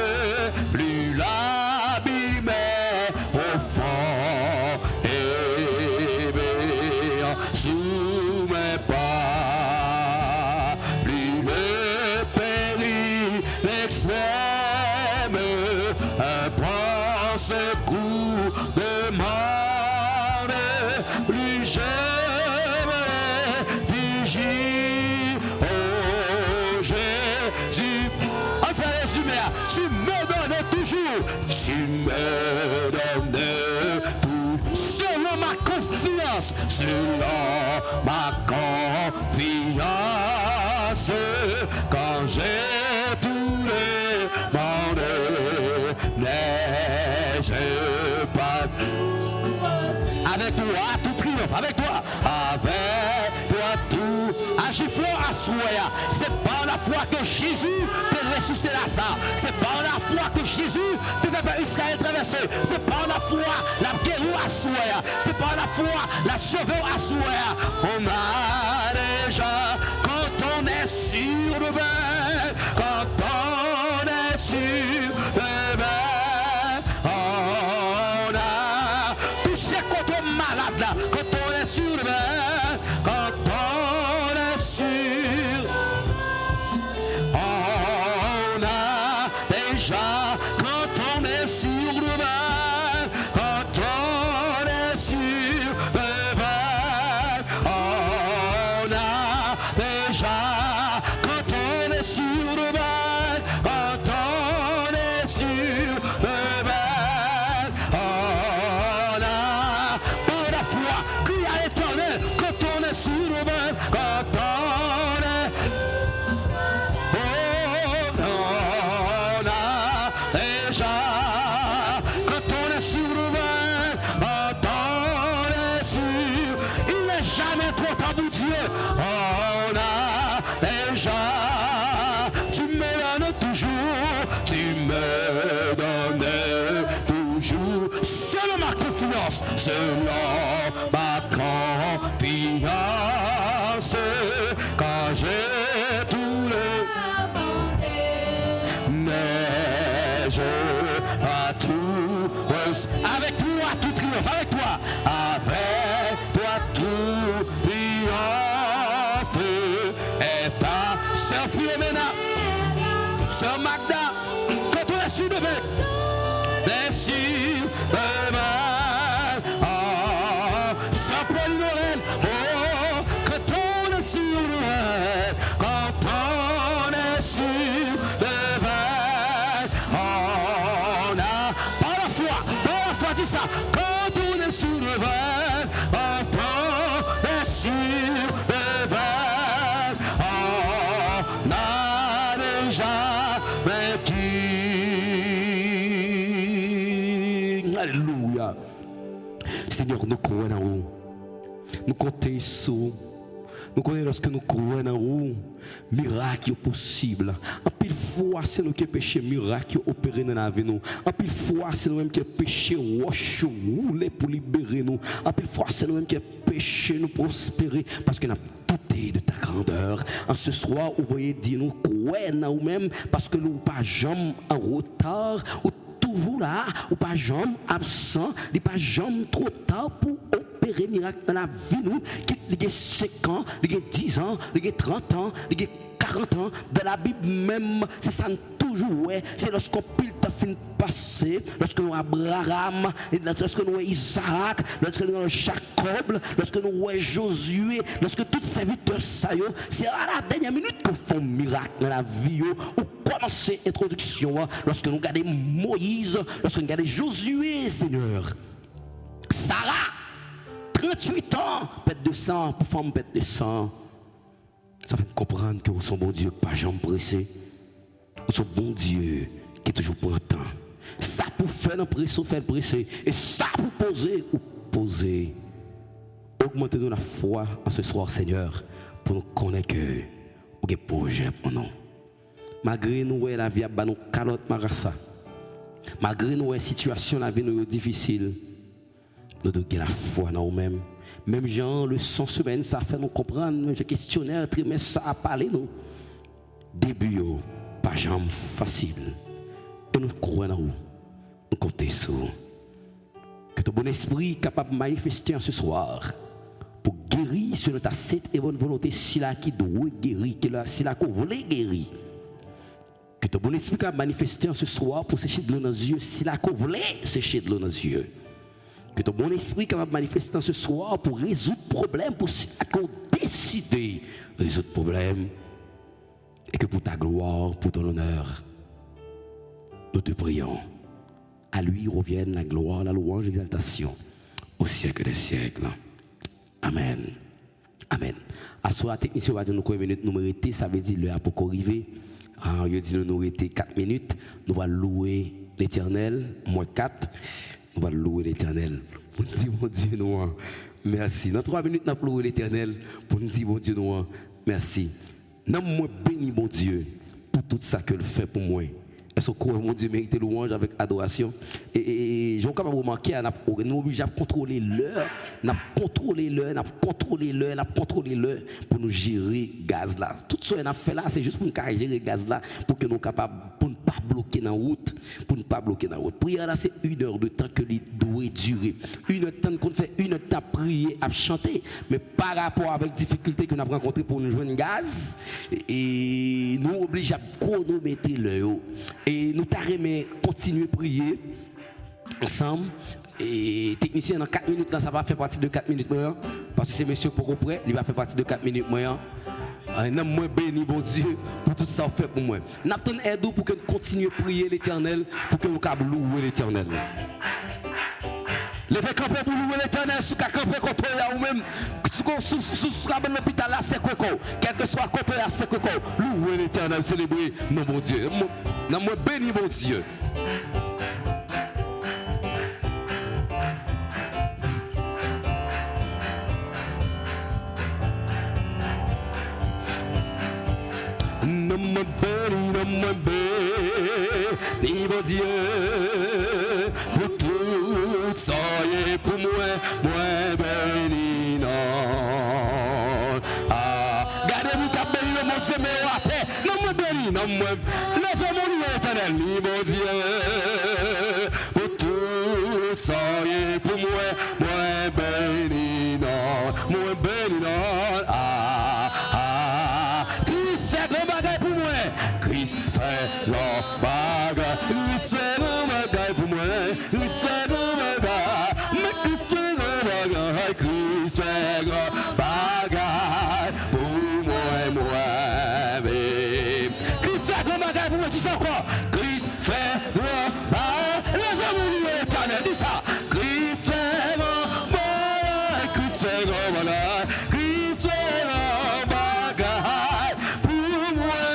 plus l'abîme est profond et béant sous mes pas, plus le péril l'extrême prend ce coup de mort, plus je me réfugie, oh Jésus. Enfin résumé, tu me donnes toujours, tu me donnes tout, selon ma confiance, selon ma confiance, quand j'ai tout le monde, n'ai-je pas avec toi tout triomphe, avec toi tout agit fort à soi. C'est par la foi que Jésus te ressuscité Lazare, c'est par la foi que Jésus te fait Israël traverser, c'est par la foi la guéri à soi, c'est par la foi la sauvé à soi. On a déjà, quand on est sur le bain, quand on est sur le bain, on a touché contre malade là, quand on est sur le bain, quand on est sur, on a déjà, quand on est sur le bain, quand on est sur le bain, on a déjà, quand on est sur le bain, quand on est sur le bain, on a par la foi crie à l'Éternel, quand on est sur le bain, quand on est, oh, on a déjà, quand on est sur le bain, quand on est sur, il n'est jamais trop tard pour Dieu, on a déjà, tu me donnes toujours, tu me donnes toujours, selon ma confiance, selon ma confiance, quand j'ai tout le, mais je à tout, avec toi tout triomphe, avec toi tout triomphe, et ta sœur Philomena, sœur Magda, quand on est sur le bain, des sur le bain, sœur Pauline Lorraine, oh, quand on est sur le bain, quand on est sur le bain, on a, par la foi, dis ça, quand on est sur le bain, quand on est sur le bain, on a déjà vaincu. Alléluia. Seigneur, nous croyons en vous. Nous comptons sur vous. Nous connaissons lorsque nous croyons en vous, miracle possible. En pile fois, c'est nous qui péché miracle opéré dans la vie nous. En pile fois, c'est nous-mêmes qui péché roche rouler pour libérer nous. En pile fois, c'est nous-mêmes qui péché nous prospérer parce que nous avons douté de ta grandeur. En ce soir, vous voyez dire nous croyons en nous-mêmes parce que nous pas jamais en retard ou toujours là, ou pas jamais absent, ou pas jamais trop tard pour opérer miracle dans la vie nous, qui a 5 ans, qui a 10 ans, qui a 30 ans, qui a 40 ans, dans la Bible même, c'est ça toujours, ouais, c'est lorsqu'on pile ta fin passé, lorsque nous Abraham, lorsque nous Isaac, lorsque nous Jacob, lorsque nous Josué, lorsque tous ces serviteurs ça, c'est à la dernière minute qu'on fait un miracle dans la vie, ou commencer l'introduction, lorsque nous regardons Moïse, lorsque nous regardons Josué, Seigneur, Sarah, 38 ans, pète de sang, pour femme pète de sang. Ça fait comprendre que vous êtes bon Dieu, pas jamais pressé. Vous êtes bon Dieu qui est toujours pour le temps. Ça pour faire la pression, faire presser. Et ça pour poser ou poser. Augmentez-nous la foi en ce soir, Seigneur, pour nous connaître que vous avez projet pour nous. Malgré nous, la vie a nous calotte marassa. Malgré nous, la situation, la vie nous est difficile. Nous devons la foi dans nous-mêmes. Même Jean, le son semaine, ça fait nous comprendre. Le questionnaire, trimestre, ça a parlé nous. Début, pas jamais facile. Et nous croyons en nous. Nous comptons sur vous. Que ton bon esprit est capable de manifester en ce soir pour guérir selon ta sainte et bonne volonté, si la qui doit guérir, si la qu'on voulait guérir. Que ton bon esprit est capable de manifester en ce soir pour sécher de l'eau dans les yeux, si la qu'on voulait sécher de l'eau dans les yeux. Que ton bon esprit est capable de manifester en ce soir pour résoudre le problème, pour si la qu'on décide de résoudre le problème. Et que pour ta gloire, pour ton honneur, nous te prions. À lui revienne la gloire, la louange, l'exaltation au siècle des siècles. Amen. Amen. À soi, technicien va dire nous combien de minutes nous méritons, ça veut dire l'heure pour arriver. Il dit nous méritons 4 minutes. Nous allons louer l'Éternel, moins 4. Nous allons louer l'Éternel. Pour nous dire, mon Dieu, nous, merci. Dans 3 minutes, nous allons louer l'Éternel. Pour nous dire, mon Dieu, nous, merci. Nous moi béni, mon Dieu, pour tout ça que le fait pour moi. Est-ce que mon Dieu mérite louange avec adoration? Et j'ai capable de remarquer, nous obligés à contrôler l'heure, pour nous gérer le gaz là. Tout ce qu'on a fait là, c'est juste pour nous gérer le gaz là, pour que nous soyons capables, pour ne pas bloquer dans la route, Prière là, c'est 1 heure de temps que il doit durer. 1 heure de temps qu'on fait 1 heure de temps prier, à chanter, mais par rapport avec les difficultés que nous avons rencontrées pour nous joindre le gaz, et nous obligés à chronométrer l'heure. Et nous t'arrêtons continuer à prier ensemble. Et technicien, dans 4 minutes, là, ça va faire partie de 4 minutes. Parce que c'est monsieur pour prêt, il va faire partie de 4 minutes. Nous moi béni, bon Dieu, pour tout ça fait pour moi. Nous avons aide pour que nous continuions à prier l'Éternel, pour que nous puissions louer l'Éternel. Levez camper pour louer l'Éternel, sous camper contre ou même sous l'hôpital là, c'est quoi? Quel que soit contre là, c'est quoi? Louer l'Éternel, célébrer non mon Dieu. Nous moi béni, mon Dieu. Non me béni, mon Dieu, pour tout ça et pour moi béni, non. Gardez-vous qu'à bénir mon Dieu, mais à terre, non me béni, non me levez mon Dieu éternel, mon Dieu, pour tout ça et pour moi béni, non, moi béni, non. Christ fait le bagage, Christ fait le bagage pour moi, Christ fait le bagage, mais Christ fait le bagage, Christ fait le bagage pour moi, mais Christ fait le bagage pour moi, tu sais quoi? Christ fait le bagage, lève-moi l'éternel, dis ça, Christ fait le bagage, Christ fait le bagage, Christ fait le bagage pour moi.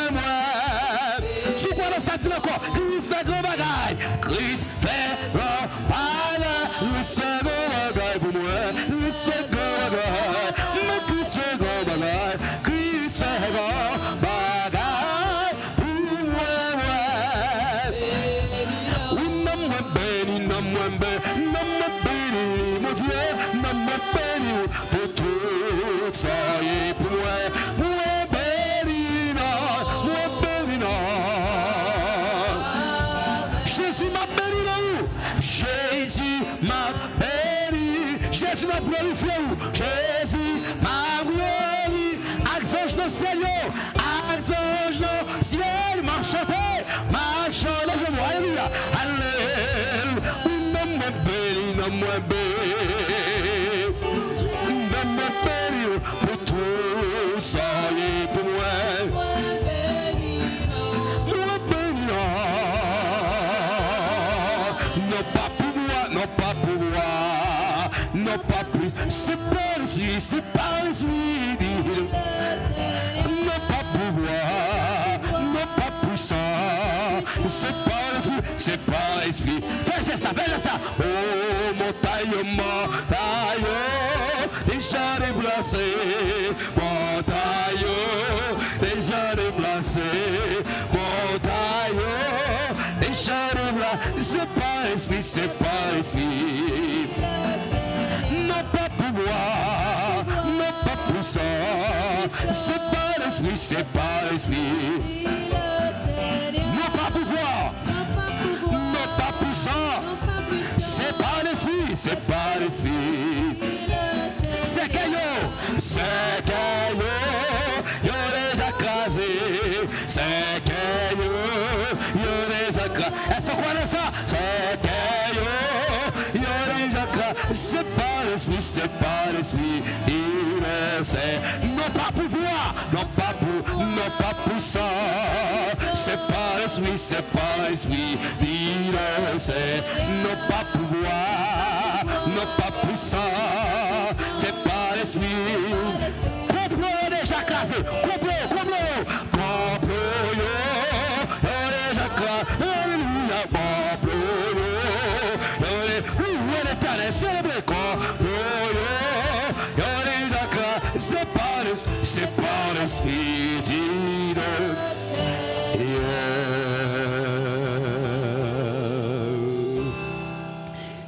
Christ fait gros bagaille, Christ fait gros bagaille, Christ fait gros bagaille pour moi, Christ fait gros bagaille, mais Christ fait gros bagaille, Christ fait gros bagaille pour moi. Oui, non me béni, mon Dieu, non me béni pour tout ça et pour moi, moi béni, non. Jésus m'a béni, Jésus m'a glorifié, Jésus m'a glorifié, Axange dans le ciel, Axange dans le ciel, m'a chanté, alléluia, alléluia, non me béni, non me béni, pour tout ça et pour moi. Non pas plus, c'est pas l'esprit, non pas pouvoir, non pas puissant, c'est pas l'esprit, fais geste, oh montagne, déjà déplacé, montagne, déjà déplacé, montagne, déjà déplacé, c'est pas l'esprit, c'est pas l'esprit, c'est pas l'esprit. Non pas pouvoir, non pas puissant, c'est pas l'esprit, c'est pas l'esprit. C'est que yo les a crasés, c'est que yo les a crasés. Est-ce qu'on connaît ça? C'est que yo les a crasés, c'est pas l'esprit, c'est pas l'esprit. C'est non pas pouvoir, non pas puissant, c'est pas l'esprit, c'est pas l'esprit. C'est non pas pouvoir, non pas puissant, c'est pas l'esprit. Complot déjà crasé, complot, yo déjà crasé, alléluia, complot yo l'éternel célébrer complot yo déjà crasé, c'est pas l'esprit divin.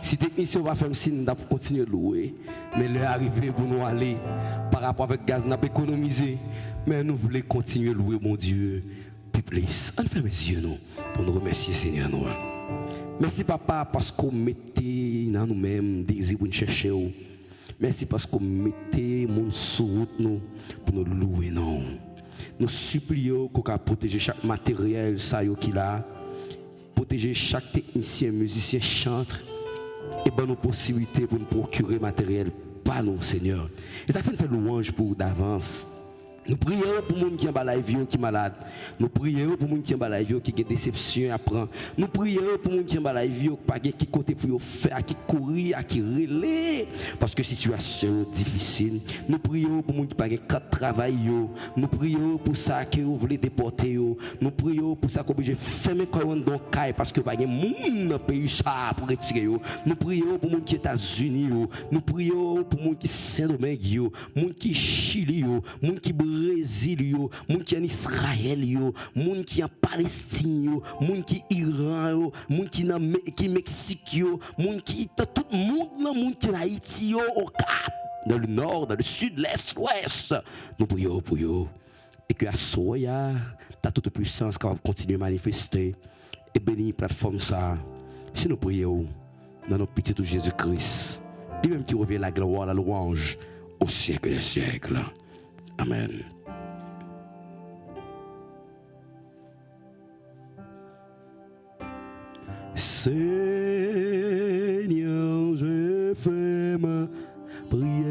Si technicien va faire un signe, pour continuer de louer, mais l'heure arrivée pour nous aller par rapport avec gaz, n'a pas économisé, mais nous voulons continuer de louer mon Dieu. Puis plus, on ferme les yeux nous pour nous remercier Seigneur nous. Merci papa parce qu'on mettait dans nous-mêmes désir pour nous chercher. Merci parce qu'on mettait mon sur route nous pour nous louer non. Nous supplions qu'on puisse protéger chaque matériel ça qu'il a, protéger chaque technicien, musicien, chanteur. Et bonne nos possibilités pour nous procurer matériel par nous, Seigneur. Et ça fait une louange pour d'avance. Nous prions pour les gens qui ont la vie qui est malade. Nous prions pour les gens qui ont la vie qui ont des déceptions à prendre. Nous prions pour les gens qui ont la vie qui côté pour faire, qui courir, qui relayer. Parce que situation difficile. Nous prions pour les gens qui n'ont pas de travail. Nous prions pour ça qui vous voulez déporter. Nous prions pour ça qu'on obligé de fermer le don caille parce que pas de monde dans pays ça pour retirer. Nous prions pour les gens qui sont aux États-Unis. Nous prions pour les gens qui sont Saint-Domingue, les gens qui sont Chili, les gens qui Brésil, les gens qui sont en Israël, les gens qui sont en Palestine, les gens qui sont en Iran, les gens qui sont au Mexique, les gens qui sont tout le monde, les gens qui sont en Haïti, au Cap, dans le nord, dans le sud, l'est, l'ouest. Nous prions pour eux. Et que à Soya, tu as toute puissance qui va continuer à manifester et bénir la plateforme ça. Si nous prions dans notre petit Jésus-Christ, lui-même qui revient la gloire, la louange au siècle des siècles. Amen. Seigneur, je fais ma prière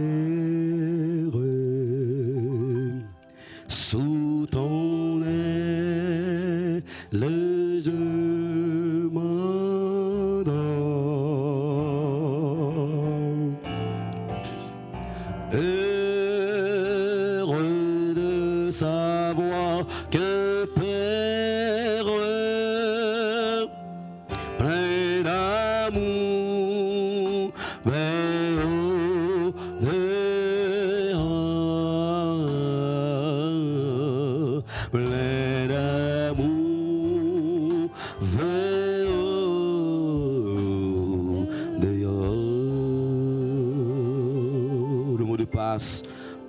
sous ton aile, je m'endors. Heureux de savoir que Père plein d'amour vers plein d'amour vers le mot de passe.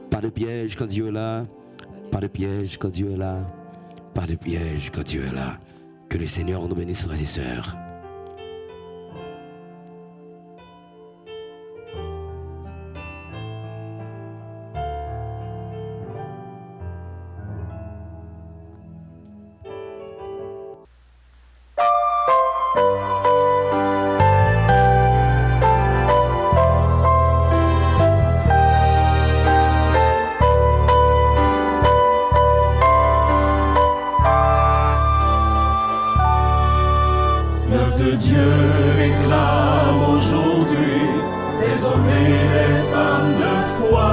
Pas de piège quand Dieu est là. Pas de piège quand Dieu est là. Pas de piège quand Dieu est là. Que le Seigneur nous bénisse, frères et sœurs. L'œuvre de Dieu réclame aujourd'hui des hommes et des femmes de foi,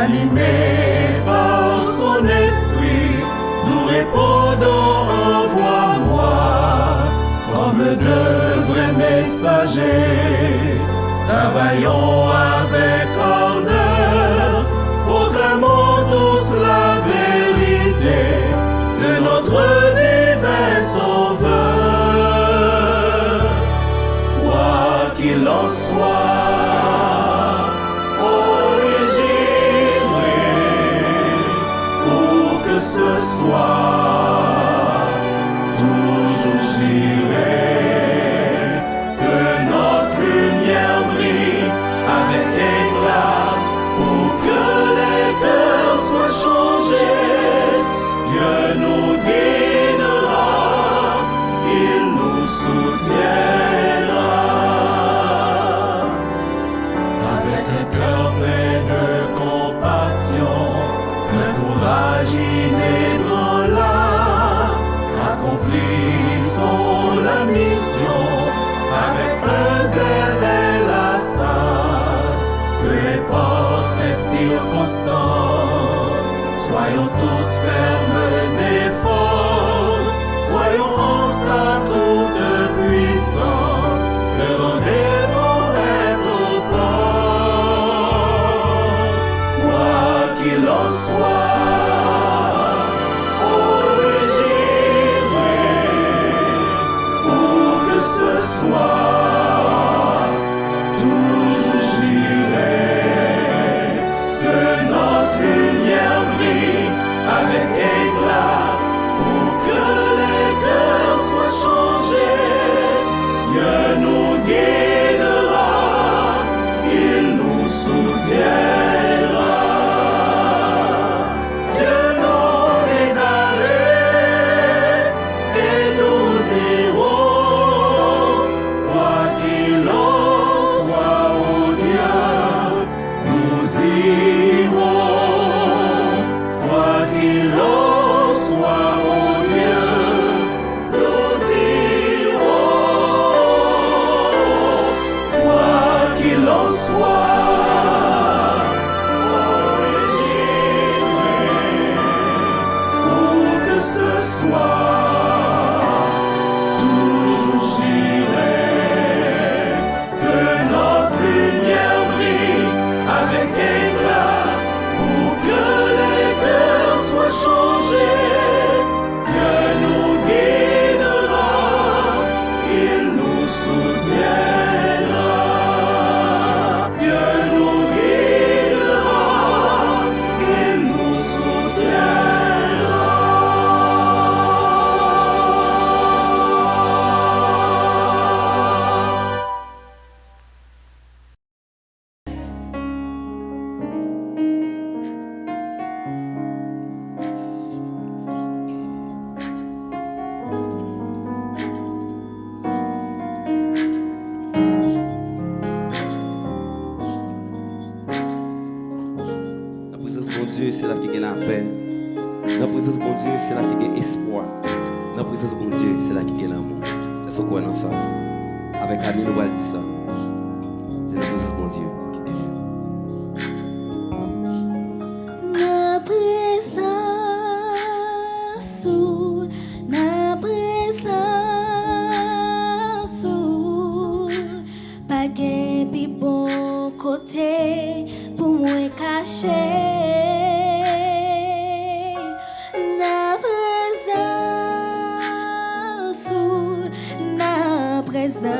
animés par son esprit, nous répondons envoie-moi, comme de vrais messagers, travaillons avec ardeur, proclamons tous la vérité de notre divin Sauveur. Qu'il en soit origine soir, toujours j'irai, que notre lumière brille avec éclat, pour que les cœurs soient changés. Dieu nous guidera, il nous soutiendra. Avec un cœur plein de compassion, un courage inébranlable, accomplissons la mission avec un zèle inlassable. Peu importe les circonstances, soyons tous fermes et forts, croyons en sa toute puissance. Le rendez-vous est au port. Quoi qu'il en soit, où que ce soit, toujours j'irai, que notre lumière brille avec éclat, pour que les cœurs soient changés. Dieu nous guidera, il nous soutiendra. Dieu nous est allé et nous irons, quoi qu'il en soit, oh Dieu, nous irons, quoi qu'il en soit, oh Dieu, nous irons, quoi qu'il en soit. Où que ce soit, toujours j'irai, que notre lumière brille avec éclat, pour que les cœurs soient changés. Dieu nous guidera, il nous soutiendra. Dieu nous guidera, il nous soutiendra. La présence de mon Dieu, c'est là qu'il y a la paix. La présence de mon Dieu, c'est là qu'il y a espoir. La présence de mon Dieu, c'est là qu'il y a l'amour. Est-ce qu'on connaît ça? Avec Annie, nous allons dire ça. C'est la présence de mon Dieu qui défie. Na présence, na présence, pas gen pi bon côté pour moi cacher. Na présence, na présence,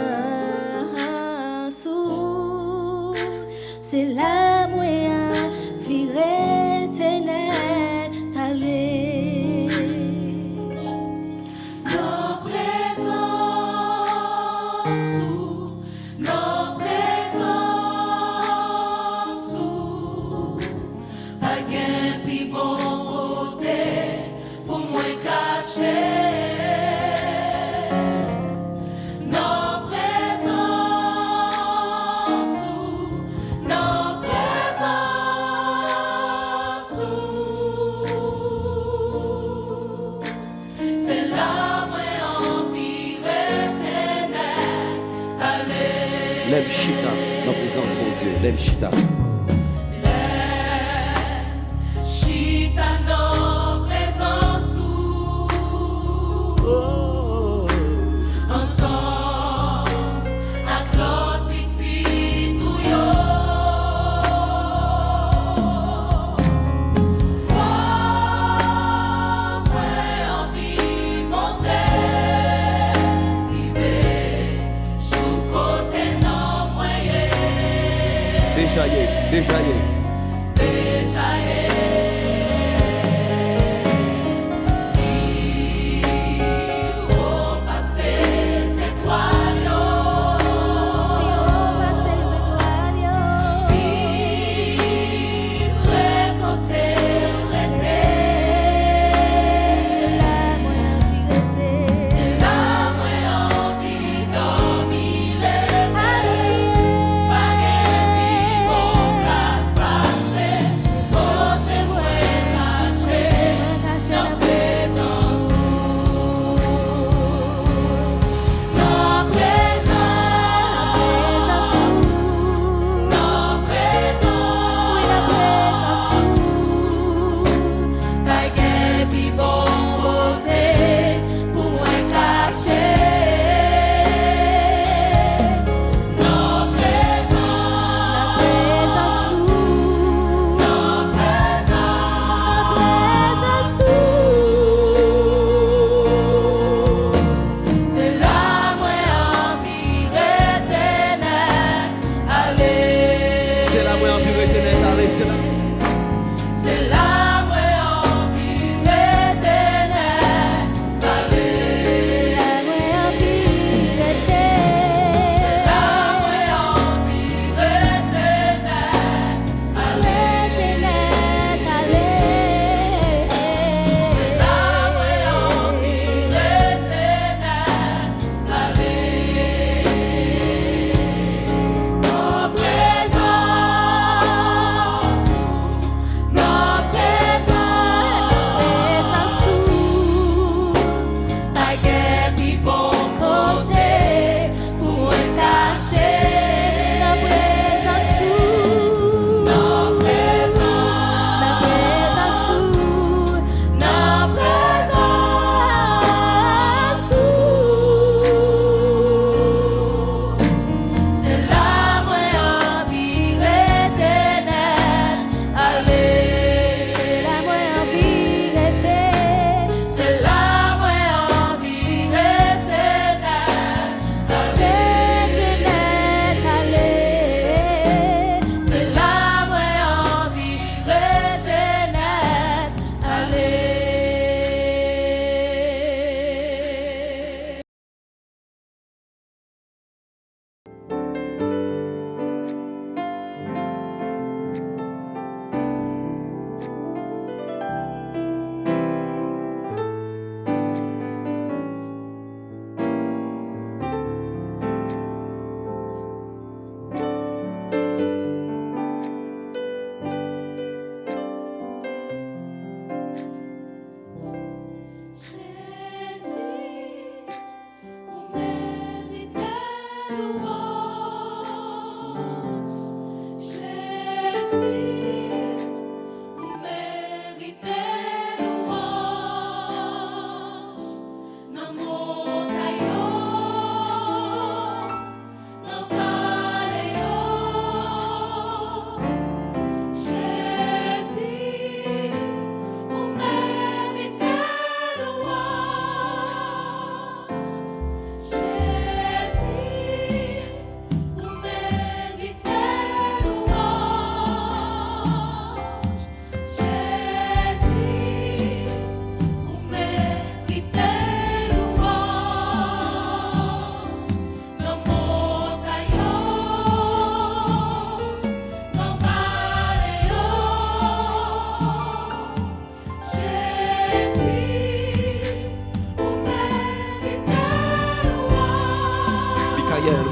c'est la moyen virer ténèbres t'aller. Nos présences, nos présences, pas gain pi bon côté pour moi cacher. Nos présences, nos présences, c'est là moi envie ténèbres aller. L'aime chita, la présence de mon Dieu, l'aime chita. Chita nos présences, ensemble avec l'autre petit touillon. Moi envie monter, river, chou côté non moyen. Déjà y est, déjà y est. Déjà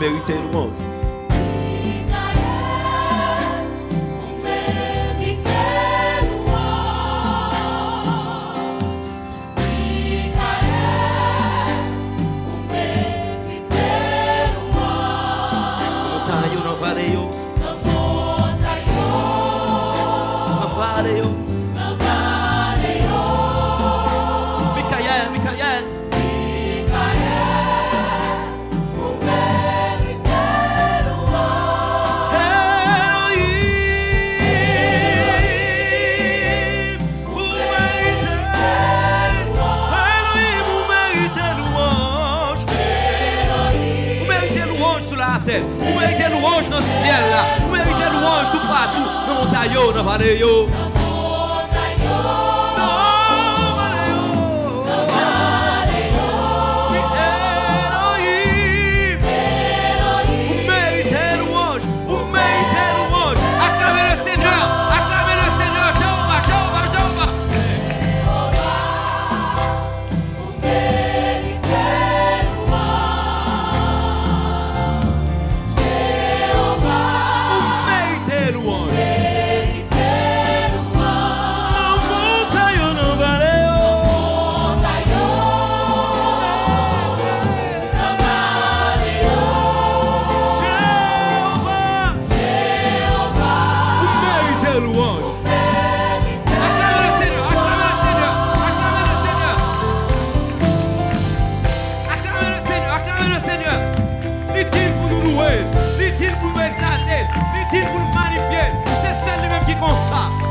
méritez louange. Vous méritez louange dans le ciel là. Vous méritez louange tout partout. Dans mon taillot, dans la vallée.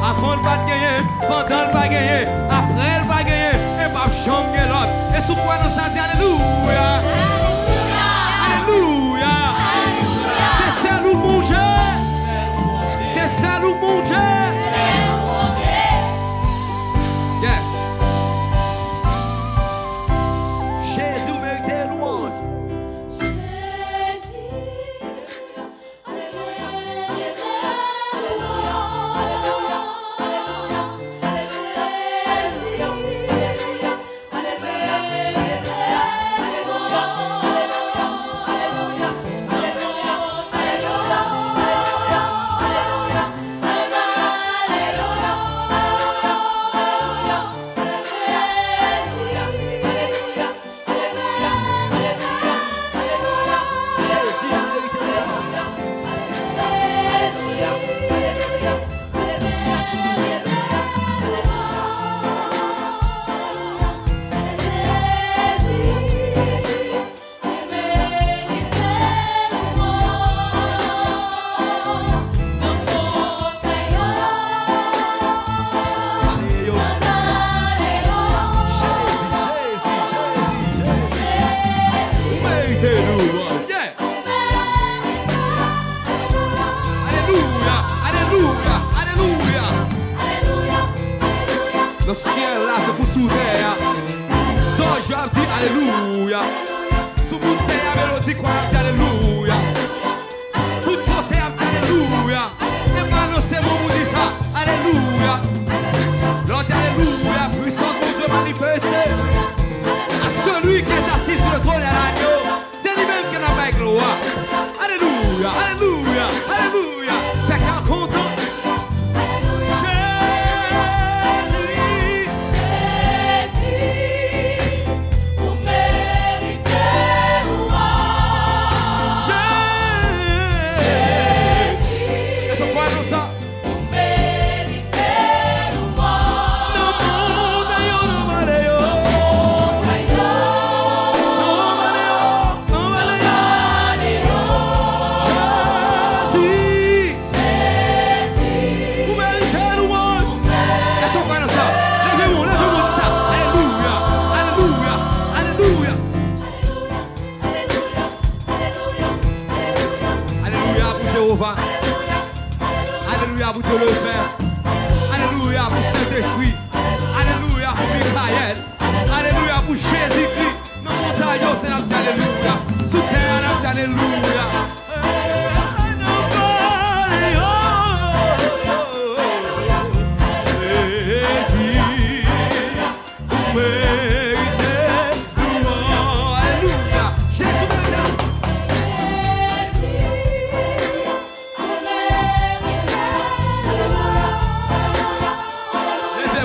Avant le pas gagner, pendant le pas gagner, après le pas gagner, et pas chambre l'autre. Et sous quoi nous ça dit alléluia. Alléluia. C'est ça nous manger. C'est ça nous manger. Yes. Jésus mérite louange. Le ciel là te pour sous terre. So je dis alléluia. Sous bout de terre mélodie quoi dit alléluia. Tout côté dit alléluia. Et maintenant c'est mon vous dit ça. Alléluia. L'autre dit alléluia. Puissance de Dieu manifestée. À celui qui est assis sur le trône et à l'agneau. C'est lui-même qui n'a pas gloire. Alléluia. Alléluia. Alléluia. C'est qu'un content.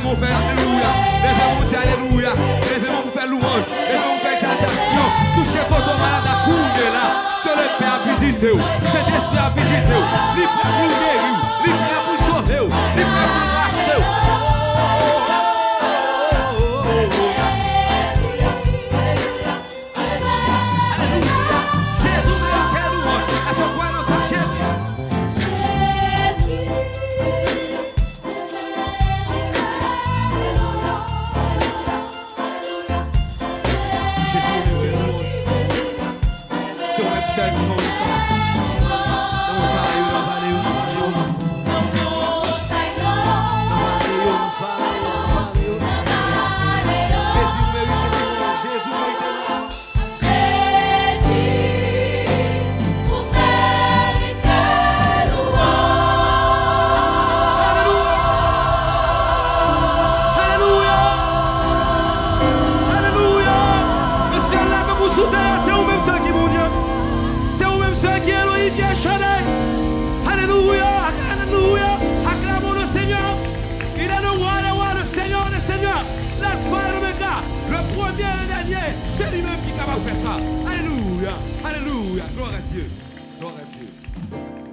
Levez-moi pour faire alléluia. Levez-moi pour dire alléluia. Levez-moi pour faire louange. Levez-moi pour faire exaltation. Touchez quand on malade à couler là. C'est le Père à visiter. C'est l'Esprit à visiter. Il prêt pour guérir. Il prêt pour sauver. Il prêt pour racheter. Jésus veut quelle louange. Est-ce que quoi nous s'achète? Alléluia, alléluia, acclamons le Seigneur. Il est le roi, le Seigneur, l'alpha et l'oméga, le premier et le dernier. C'est lui-même qui est capable de faire ça. Alléluia, alléluia, gloire à Dieu, gloire à Dieu.